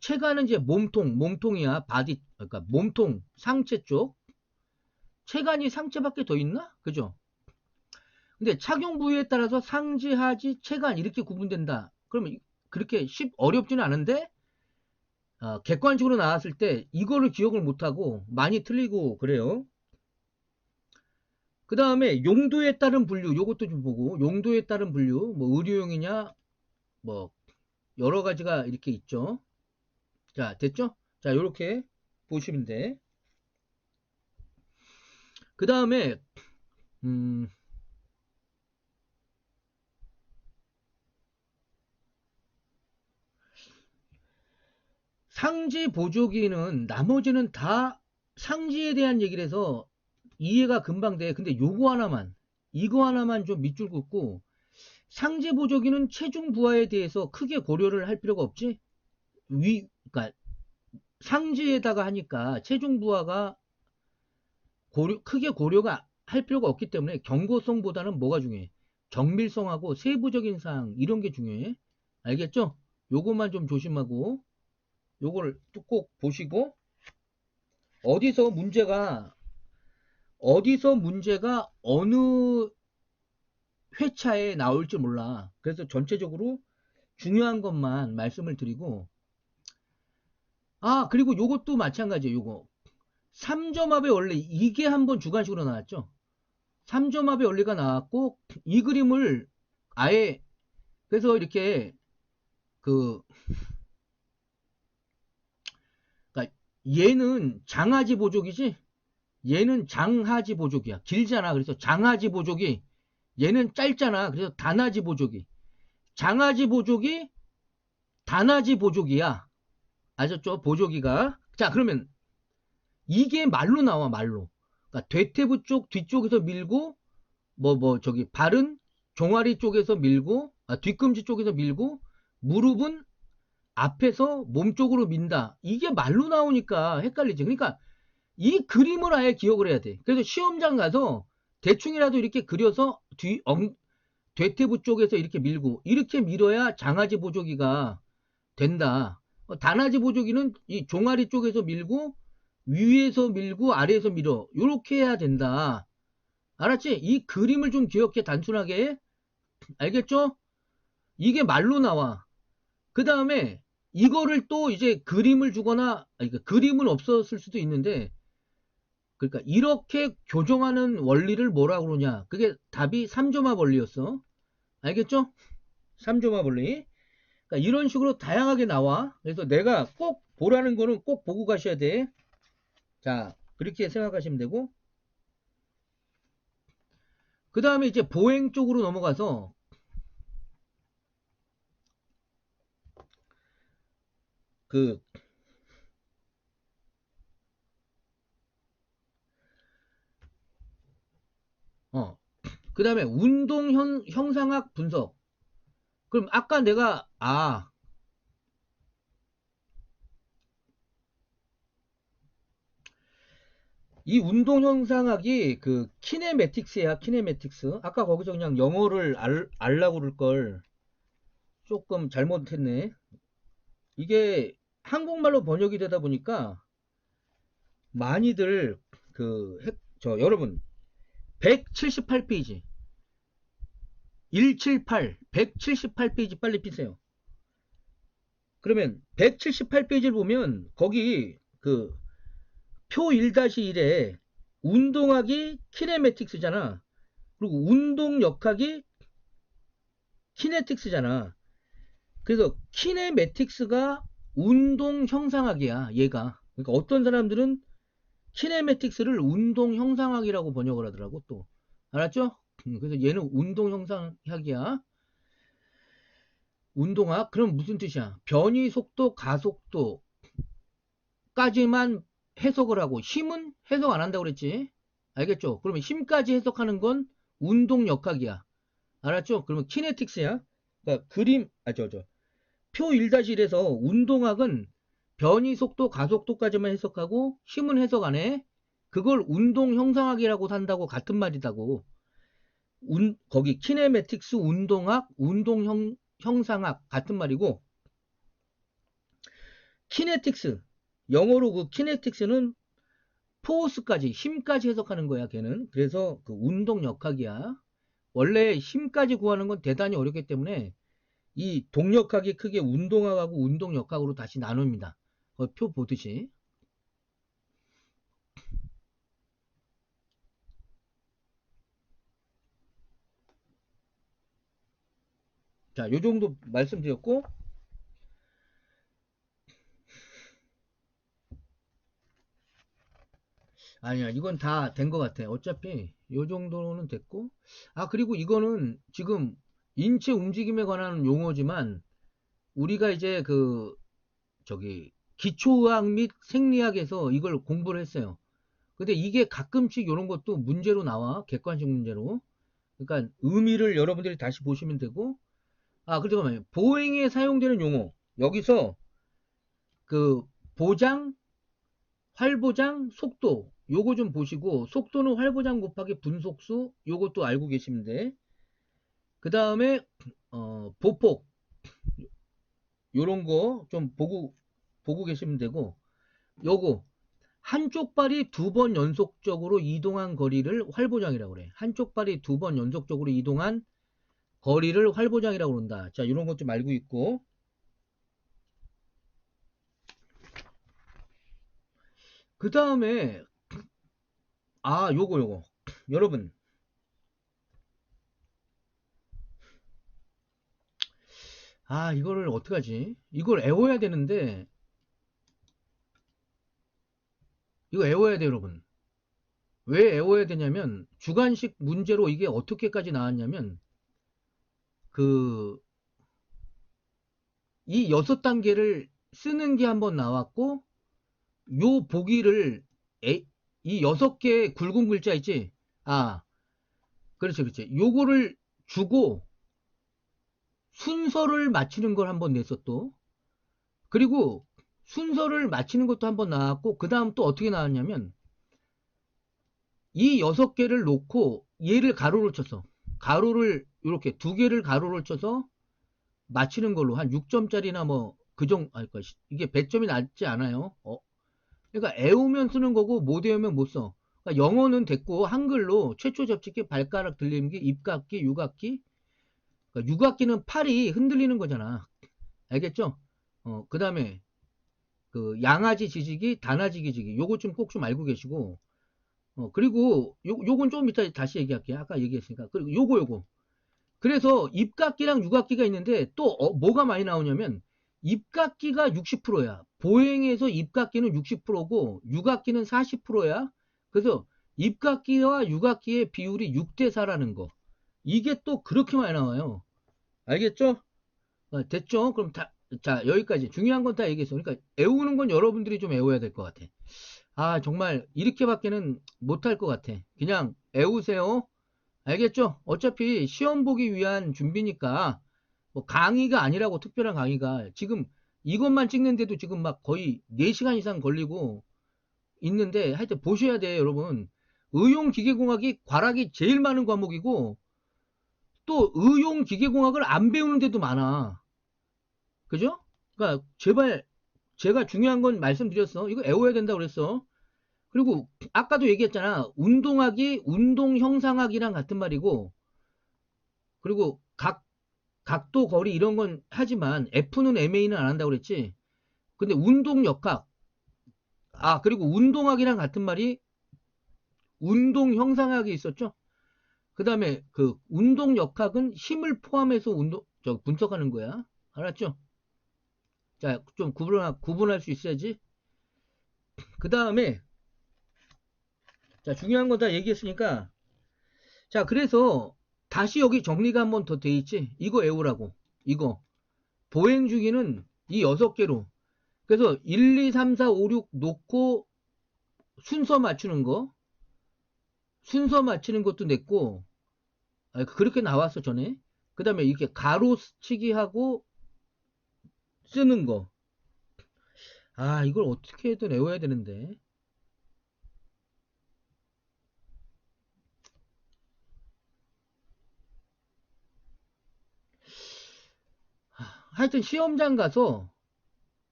체관은 이제 몸통이야. 바디, 그러니까 몸통, 상체 쪽. 체관이 상체밖에 더 있나? 그죠? 근데 착용 부위에 따라서 상지, 하지, 체관 이렇게 구분된다. 그러면 그렇게 어렵지는 않은데 객관적으로 나왔을 때 이거를 기억을 못하고 많이 틀리고 그래요. 그 다음에 용도에 따른 분류, 요것도 좀 보고. 용도에 따른 분류, 뭐 의료용이냐, 뭐 여러 가지가 이렇게 있죠. 자, 됐죠? 자, 요렇게 보시면 돼. 그 다음에 상지 보조기는 나머지는 다 상지에 대한 얘기를 해서 이해가 금방 돼. 근데 이거 하나만 좀 밑줄 긋고, 상지 보조기는 체중 부하에 대해서 크게 고려를 할 필요가 없지. 그러니까 상지에다가 하니까 체중 부하가 크게 고려가 할 필요가 없기 때문에 경고성보다는 뭐가 중요해? 정밀성하고 세부적인 사항 이런 게 중요해. 알겠죠? 요것만 좀 조심하고 요거를 꼭 보시고. 어디서 문제가 어느 회차에 나올지 몰라. 그래서 전체적으로 중요한 것만 말씀을 드리고. 그리고 요것도 마찬가지예요. 요거 3점합의 원리, 이게 한번 주관식으로 나왔죠. 3점합의 원리가 나왔고, 이 그림을 아예, 그래서 이렇게 그 그러니까 얘는 장하지 보족이지, 얘는 장하지 보족이야. 길잖아. 그래서 장하지 보족이, 얘는 짧잖아. 그래서 단하지 보족이, 장하지 보족이 단하지 보족이야. 아셨죠? 보조기가. 자, 그러면 이게 말로 나와, 말로. 그러니까 대퇴부 쪽 뒤쪽에서 밀고, 발은 종아리 쪽에서 밀고, 뒤꿈치 쪽에서 밀고, 무릎은 앞에서 몸 쪽으로 민다. 이게 말로 나오니까 헷갈리지. 그러니까 이 그림을 아예 기억을 해야 돼. 그래서 시험장 가서 대충이라도 이렇게 그려서 대퇴부 쪽에서 이렇게 밀고, 이렇게 밀어야 장하지 보조기가 된다. 단하지 보조기는 이 종아리 쪽에서 밀고, 위에서 밀고, 아래에서 밀어. 이렇게 해야 된다. 알았지? 이 그림을 좀 기억해, 단순하게. 알겠죠? 이게 말로 나와. 그 다음에 이거를 또 이제 그림을 주거나, 그러니까 그림은 없었을 수도 있는데, 그러니까 이렇게 교정하는 원리를 뭐라 그러냐. 그게 답이 3조마 원리였어. 알겠죠? 3조마 원리. 그러니까 이런 식으로 다양하게 나와. 그래서 내가 꼭 보라는 거는 꼭 보고 가셔야 돼. 자, 그렇게 생각하시면 되고. 그 다음에 이제 보행 쪽으로 넘어가서, 그 그 다음에 운동 형상학 분석. 그럼 아까 내가 이 운동 형상학이 그 키네매틱스야. 키네매틱스. 아까 거기서 그냥 영어를 알라고 그럴 걸 조금 잘못했네. 이게 한국말로 번역이 되다 보니까 많이들 여러분 178페이지 178 178페이지 빨리 피세요. 그러면 178페이지를 보면 거기 그 표 1-1에 운동학이 키네매틱스잖아. 그리고 운동 역학이 키네틱스잖아. 그래서 키네매틱스가 운동 형상학이야, 얘가. 그러니까 어떤 사람들은 키네매틱스를 운동 형상학이라고 번역을 하더라고, 또. 알았죠? 그래서 얘는 운동 형상학이야. 운동학? 그럼 무슨 뜻이야? 변이 속도, 가속도까지만 해석을 하고 힘은 해석 안 한다고 그랬지? 알겠죠? 그러면 힘까지 해석하는 건 운동역학이야. 알았죠? 그러면 키네틱스야. 그러니까 그림, 표 1-1에서 운동학은 변이 속도, 가속도까지만 해석하고 힘은 해석 안 해. 그걸 운동 형상학이라고 산다고 같은 말이다고. 거기 키네매틱스 운동학, 운동 형상학 같은 말이고, 키네틱스 영어로 그 키네틱스는 포스까지 힘까지 해석하는 거야 걔는. 그래서 그 운동역학이야. 원래 힘까지 구하는 건 대단히 어렵기 때문에 이 동역학이 크게 운동학하고 운동역학으로 다시 나눕니다. 표 보듯이. 자, 요 정도 말씀드렸고, 아니야, 이건 다 된 것 같아. 어차피 요 정도는 됐고, 그리고 이거는 지금 인체 움직임에 관한 용어지만 우리가 이제 기초의학 및 생리학에서 이걸 공부를 했어요. 근데 이게 가끔씩 이런 것도 문제로 나와. 객관식 문제로. 그러니까 의미를 여러분들이 다시 보시면 되고, 그리고 보행에 사용되는 용어. 여기서 그 보장, 활보장, 속도 요거 좀 보시고, 속도는 활보장 곱하기 분속수 요것도 알고 계시면 돼. 그 다음에 보폭 요런 거 좀 보고 계시면 되고, 요거 한쪽 발이 2번 연속적으로 이동한 거리를 활보장이라고 그래. 한쪽 발이 2번 연속적으로 이동한 거리를 활보장이라고 그런다. 자, 이런 것 좀 알고 있고, 그 다음에 요거 여러분, 이거를 어떡하지? 이걸 애워야 되는데, 이거 애워야 돼 여러분. 왜 애워야 되냐면, 주관식 문제로 이게 어떻게까지 나왔냐면, 이 6단계를 쓰는 게 한번 나왔고, 요 보기를 이 6개의 굵은 글자 있지? 그렇지. 요거를 주고 순서를 맞히는 걸 한번 냈어 또. 그리고 순서를 맞히는 것도 한번 나왔고, 그 다음 또 어떻게 나왔냐면, 이 6개를 놓고 얘를 가로를 쳤어. 가로를 이렇게 2개를 가로를 쳐서 맞히는 걸로 한 6점짜리나 뭐 그 정도. 이게 100점이 낮지 않아요. 그러니까 애우면 쓰는 거고 못 외우면 못 써. 그러니까 영어는 됐고, 한글로 최초 접촉기, 발가락 들림기, 입각기, 유각기. 그러니까 유각기는 팔이 흔들리는 거잖아. 알겠죠? 그 다음에 양아지 지지기, 다나지 기지기 요거 좀 꼭 좀 알고 계시고, 그리고 요건 좀 이따 다시 얘기할게요. 아까 얘기했으니까. 그리고 요거 그래서 입각기랑 유각기가 있는데 또 뭐가 많이 나오냐면, 입각기가 60%야. 보행에서 입각기는 60%고 유각기는 40%야. 그래서 입각기와 유각기의 비율이 6대4라는 거. 이게 또 그렇게 많이 나와요. 알겠죠? 됐죠? 그럼 자, 여기까지. 중요한 건 다 얘기했어. 그러니까 애우는 건 여러분들이 좀 애워야 될 것 같아. 정말 이렇게밖에는 못할 것 같아. 그냥 애우세요. 알겠죠? 어차피 시험 보기 위한 준비니까, 뭐 강의가 아니라고, 특별한 강의가. 지금 이것만 찍는데도 지금 막 거의 4시간 이상 걸리고 있는데, 하여튼 보셔야 돼요, 여러분. 의용기계공학이 과락이 제일 많은 과목이고, 또 의용기계공학을 안 배우는 데도 많아. 그죠? 그러니까 제발, 제가 중요한 건 말씀드렸어. 이거 애워야 된다고 그랬어. 그리고 아까도 얘기했잖아. 운동학이 운동형상학이랑 같은 말이고, 그리고 각도, 거리 이런 건 하지만 F는 MA는 안 한다고 그랬지. 근데 운동역학, 그리고 운동학이랑 같은 말이 운동형상학이 있었죠. 그 다음에 운동역학은 힘을 포함해서 분석하는 거야. 알았죠? 자, 좀 구분할 수 있어야지. 그 다음에, 자, 중요한 거 다 얘기했으니까, 자, 그래서 다시 여기 정리가 한번 더 돼 있지. 이거 외우라고. 이거. 보행 주기는 이 6개로. 그래서 1, 2, 3, 4, 5, 6 놓고 순서 맞추는 거. 순서 맞추는 것도 냈고, 그렇게 나왔어, 전에. 그 다음에 이렇게 가로치기 하고 쓰는 거. 아, 이걸 어떻게 해도 외워야 되는데. 하여튼 시험장 가서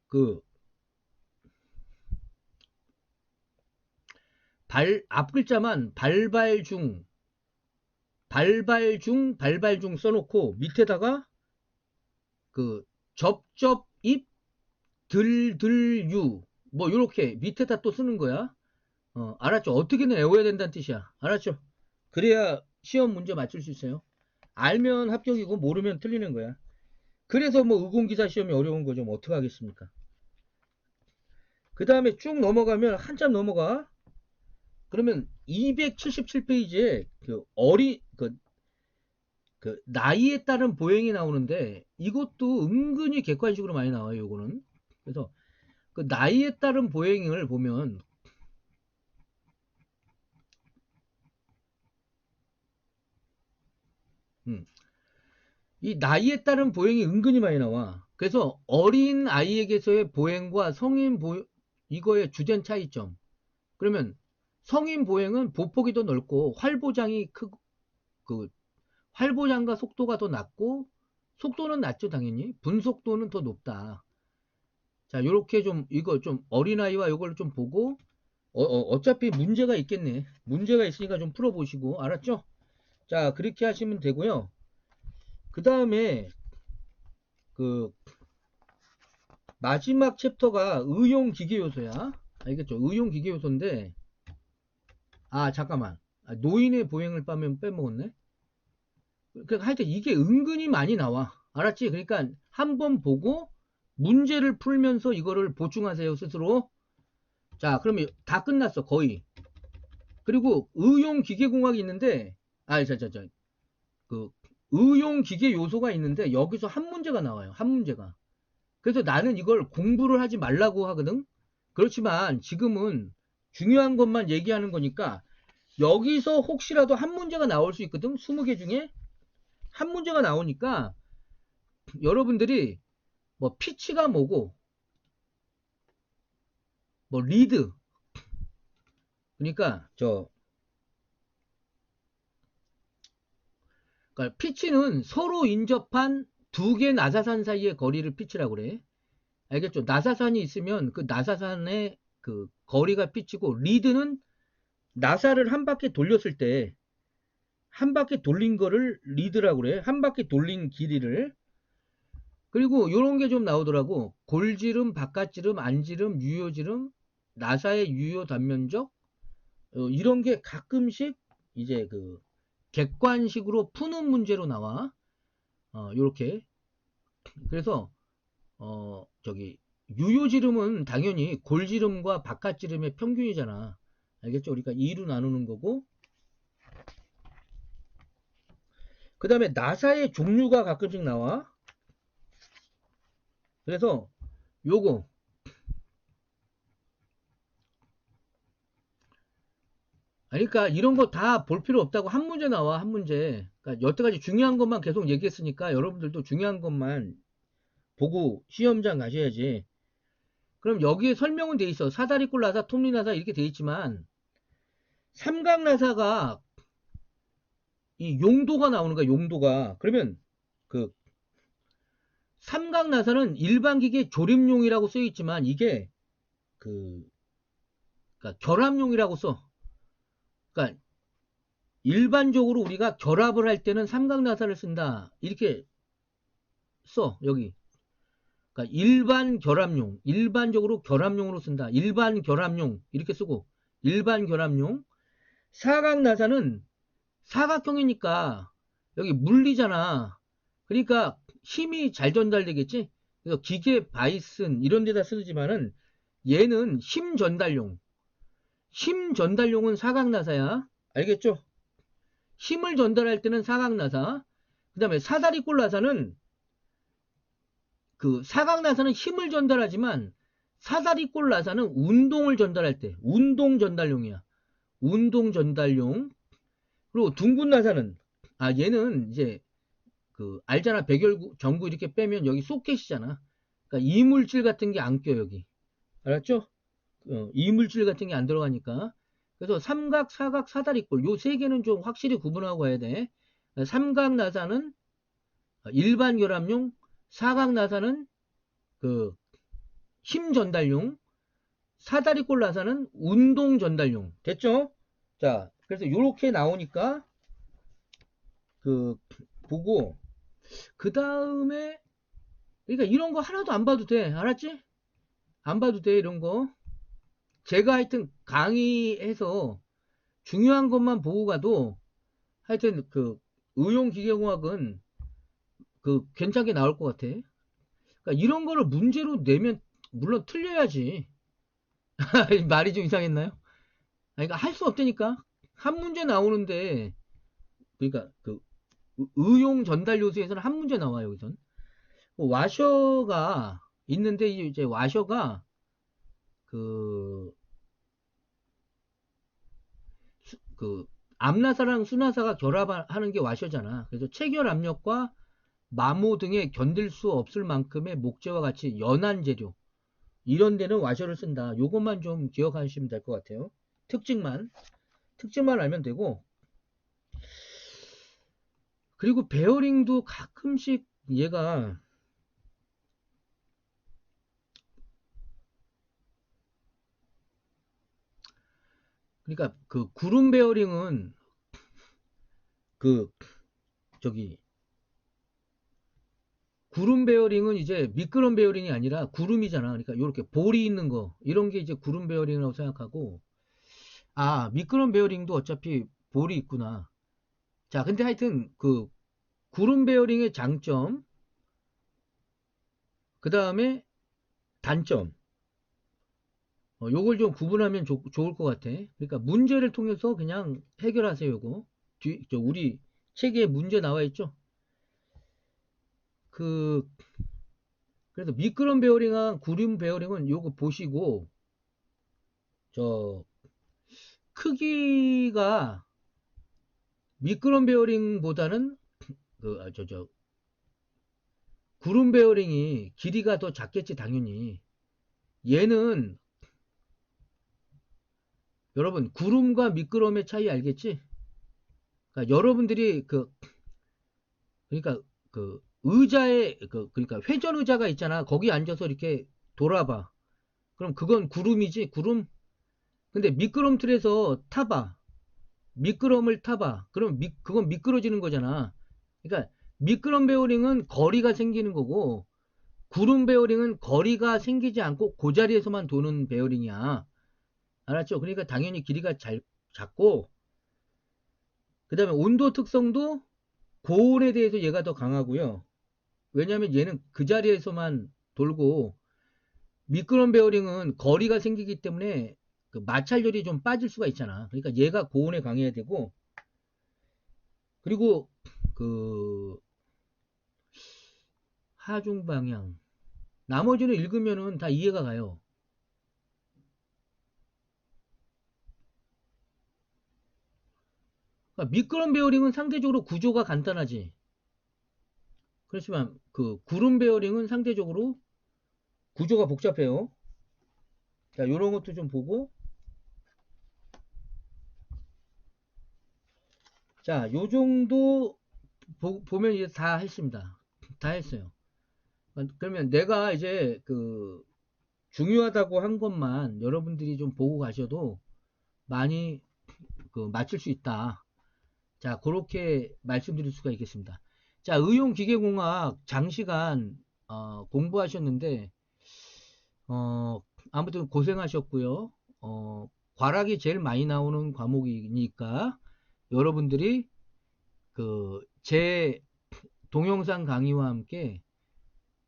그 앞 글자만 발발중 써놓고 밑에다가 그 접접입 들들유 뭐 요렇게 밑에다 또 쓰는 거야. 알았죠? 어떻게든 외워야 된다는 뜻이야. 알았죠? 그래야 시험 문제 맞출 수 있어요. 알면 합격이고 모르면 틀리는 거야. 그래서 뭐 의공기사 시험이 어려운 거죠. 뭐 어떡하겠습니까? 그 다음에 쭉 넘어가면 한참 넘어가. 그러면 277페이지에 그 나이에 따른 보행이 나오는데 이것도 은근히 객관식으로 많이 나와요. 요거는. 그래서 그 나이에 따른 보행을 보면 이 나이에 따른 보행이 은근히 많이 나와. 그래서 어린 아이에게서의 보행과 성인 이거의 주된 차이점. 그러면 성인 보행은 보폭이 더 넓고 활보장이 크고 그 활보장과 속도가 더 낮고 속도는 낮죠 당연히. 분속도는 더 높다. 자 요렇게 좀 이거 좀 어린아이와 이걸 좀 보고 어차피 문제가 있겠네. 문제가 있으니까 좀 풀어보시고 알았죠? 자 그렇게 하시면 되고요. 그 다음에 그 마지막 챕터가 의용기계 요소야. 알겠죠? 의용기계 요소인데 잠깐만. 노인의 보행을 빼먹었네. 그러니까 하여튼 이게 은근히 많이 나와. 알았지? 그러니까 한번 보고 문제를 풀면서 이거를 보충하세요 스스로. 자 그러면 다 끝났어 거의. 그리고 의용기계공학이 있는데 그 의용기계 요소가 있는데 여기서 한 문제가 나와요. 한 문제가. 그래서 나는 이걸 공부를 하지 말라고 하거든. 그렇지만 지금은 중요한 것만 얘기하는 거니까 여기서 혹시라도 한 문제가 나올 수 있거든. 20개 중에 한 문제가 나오니까 여러분들이 뭐 피치가 뭐고 뭐 리드 그러니까 그러니까 피치는 서로 인접한 두 개 나사산 사이의 거리를 피치라고 그래. 알겠죠? 나사산이 있으면 그 나사산의 그 거리가 피치고 리드는 나사를 한 바퀴 돌렸을 때 한 바퀴 돌린 거를 리드라고 그래. 한 바퀴 돌린 길이를. 그리고 요런 게 좀 나오더라고. 골지름, 바깥지름, 안지름, 유효지름, 나사의 유효 단면적 이런 게 가끔씩 이제 그 객관식으로 푸는 문제로 나와. 요렇게. 그래서 유효지름은 당연히 골지름과 바깥지름의 평균이잖아. 알겠죠? 그러니까 2로 나누는 거고. 그 다음에 나사의 종류가 가끔씩 나와. 그래서 요거 그러니까 이런 거 다 볼 필요 없다고 한 문제 나와 한 문제. 그러니까 여태까지 중요한 것만 계속 얘기했으니까 여러분들도 중요한 것만 보고 시험장 가셔야지. 그럼 여기에 설명은 돼 있어. 사다리꼴 나사, 톱니 나사 이렇게 돼 있지만 삼각 나사가 이 용도가 나오는 거야. 용도가. 그러면 그 삼각 나사는 일반 기계 조립용이라고 써 있지만 이게 그 그러니까 결합용이라고 써. 그러니까 일반적으로 우리가 결합을 할 때는 삼각 나사를 쓴다. 이렇게 써. 여기. 그러니까 일반 결합용, 일반적으로 결합용으로 쓴다. 일반 결합용 이렇게 쓰고 일반 결합용. 사각 나사는 사각형이니까 여기 물리잖아. 그러니까 힘이 잘 전달되겠지. 그래서 기계 바이슨 이런 데다 쓰지만은 얘는 힘 전달용. 힘 전달용은 사각 나사야. 알겠죠? 힘을 전달할 때는 사각 나사. 그 다음에 사다리꼴 나사는 그 사각나사는 힘을 전달하지만 사다리꼴 나사는 운동을 전달할 때 운동 전달용이야. 운동 전달용. 그리고 둥근 나사는 얘는 이제 그 알잖아. 백열구 전구 이렇게 빼면 여기 소켓이잖아. 그러니까 이물질 같은 게 안 껴 여기. 알았죠? 이물질 같은 게 안 들어가니까. 그래서 삼각, 사각, 사다리꼴 요 세 개는 좀 확실히 구분하고 가야 돼. 삼각 나사는 일반 결합용, 사각 나사는 그 힘 전달용, 사다리꼴 나사는 운동 전달용. 됐죠? 자, 그래서 요렇게 나오니까 그 보고 그 다음에 그러니까 이런 거 하나도 안 봐도 돼. 알았지? 안 봐도 돼 이런 거. 제가 하여튼 강의해서 중요한 것만 보고 가도 하여튼 그 의용기계공학은 그 괜찮게 나올 것 같아. 그러니까 이런 거를 문제로 내면 물론 틀려야지. 말이 좀 이상했나요? 그러니까 할 수 없다니까. 한 문제 나오는데 그러니까 그 의용 전달 요소에서는 한 문제 나와요. 여기선 와셔가 있는데 이제 와셔가 그, 그 암나사랑 수나사가 결합하는 게 와셔잖아. 그래서 체결 압력과 마모 등에 견딜 수 없을 만큼의 목재와 같이 연한 재료 이런 데는 와셔를 쓴다. 요것만 좀 기억하시면 될 것 같아요. 특징만 알면 되고. 그리고 베어링도 가끔씩 얘가 그러니까 그 구름 베어링은 그 저기 구름 베어링은 이제 미끄럼 베어링이 아니라 구름이잖아. 그러니까 이렇게 볼이 있는 거 이런 게 이제 구름 베어링이라고 생각하고 미끄럼 베어링도 어차피 볼이 있구나. 자, 근데 하여튼 그 구름 베어링의 장점 그 다음에 단점 요걸 좀 구분하면 좋을 것 같아. 그러니까 문제를 통해서 그냥 해결하세요. 요거 우리 책에 문제 나와 있죠. 그 그래서 미끄럼 베어링과 구름 베어링은 요거 보시고 저 크기가 미끄럼 베어링보다는 구름 베어링이 길이가 더 작겠지 당연히. 얘는 여러분 구름과 미끄럼의 차이 알겠지? 그러니까 여러분들이 그러니까 그 의자에 그러니까 회전 의자가 있잖아. 거기 앉아서 이렇게 돌아봐. 그럼 그건 구름이지 구름. 근데 미끄럼틀에서 타봐. 미끄럼을 타봐. 그럼 그건 미끄러지는 거잖아. 그러니까 미끄럼 베어링은 거리가 생기는 거고 구름 베어링은 거리가 생기지 않고 그 자리에서만 도는 베어링이야. 알았죠? 그러니까 당연히 길이가 작고 그 다음에 온도 특성도 고온에 대해서 얘가 더 강하고요. 왜냐하면 얘는 그 자리에서만 돌고 미끄럼 베어링은 거리가 생기기 때문에 그 마찰열이 좀 빠질 수가 있잖아. 그러니까 얘가 고온에 강해야 되고 그리고 그 하중 방향 나머지는 읽으면은 다 이해가 가요. 그러니까 미끄럼 베어링은 상대적으로 구조가 간단하지. 그렇지만 그 구름 베어링은 상대적으로 구조가 복잡해요. 자, 요런 것도 좀 보고. 자, 요 정도 보면 이제 다 했습니다. 다 했어요. 그러면 내가 이제 그 중요하다고 한 것만 여러분들이 좀 보고 가셔도 많이 그 맞출 수 있다. 자, 그렇게 말씀드릴 수가 있겠습니다. 자, 의용기계공학 장시간 공부하셨는데 아무튼 고생하셨고요. 과락이 제일 많이 나오는 과목이니까 여러분들이 그 제 동영상 강의와 함께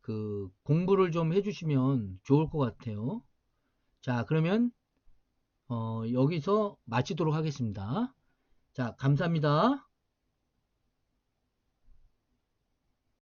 그 공부를 좀 해주시면 좋을 것 같아요. 자, 그러면 여기서 마치도록 하겠습니다. 자, 감사합니다.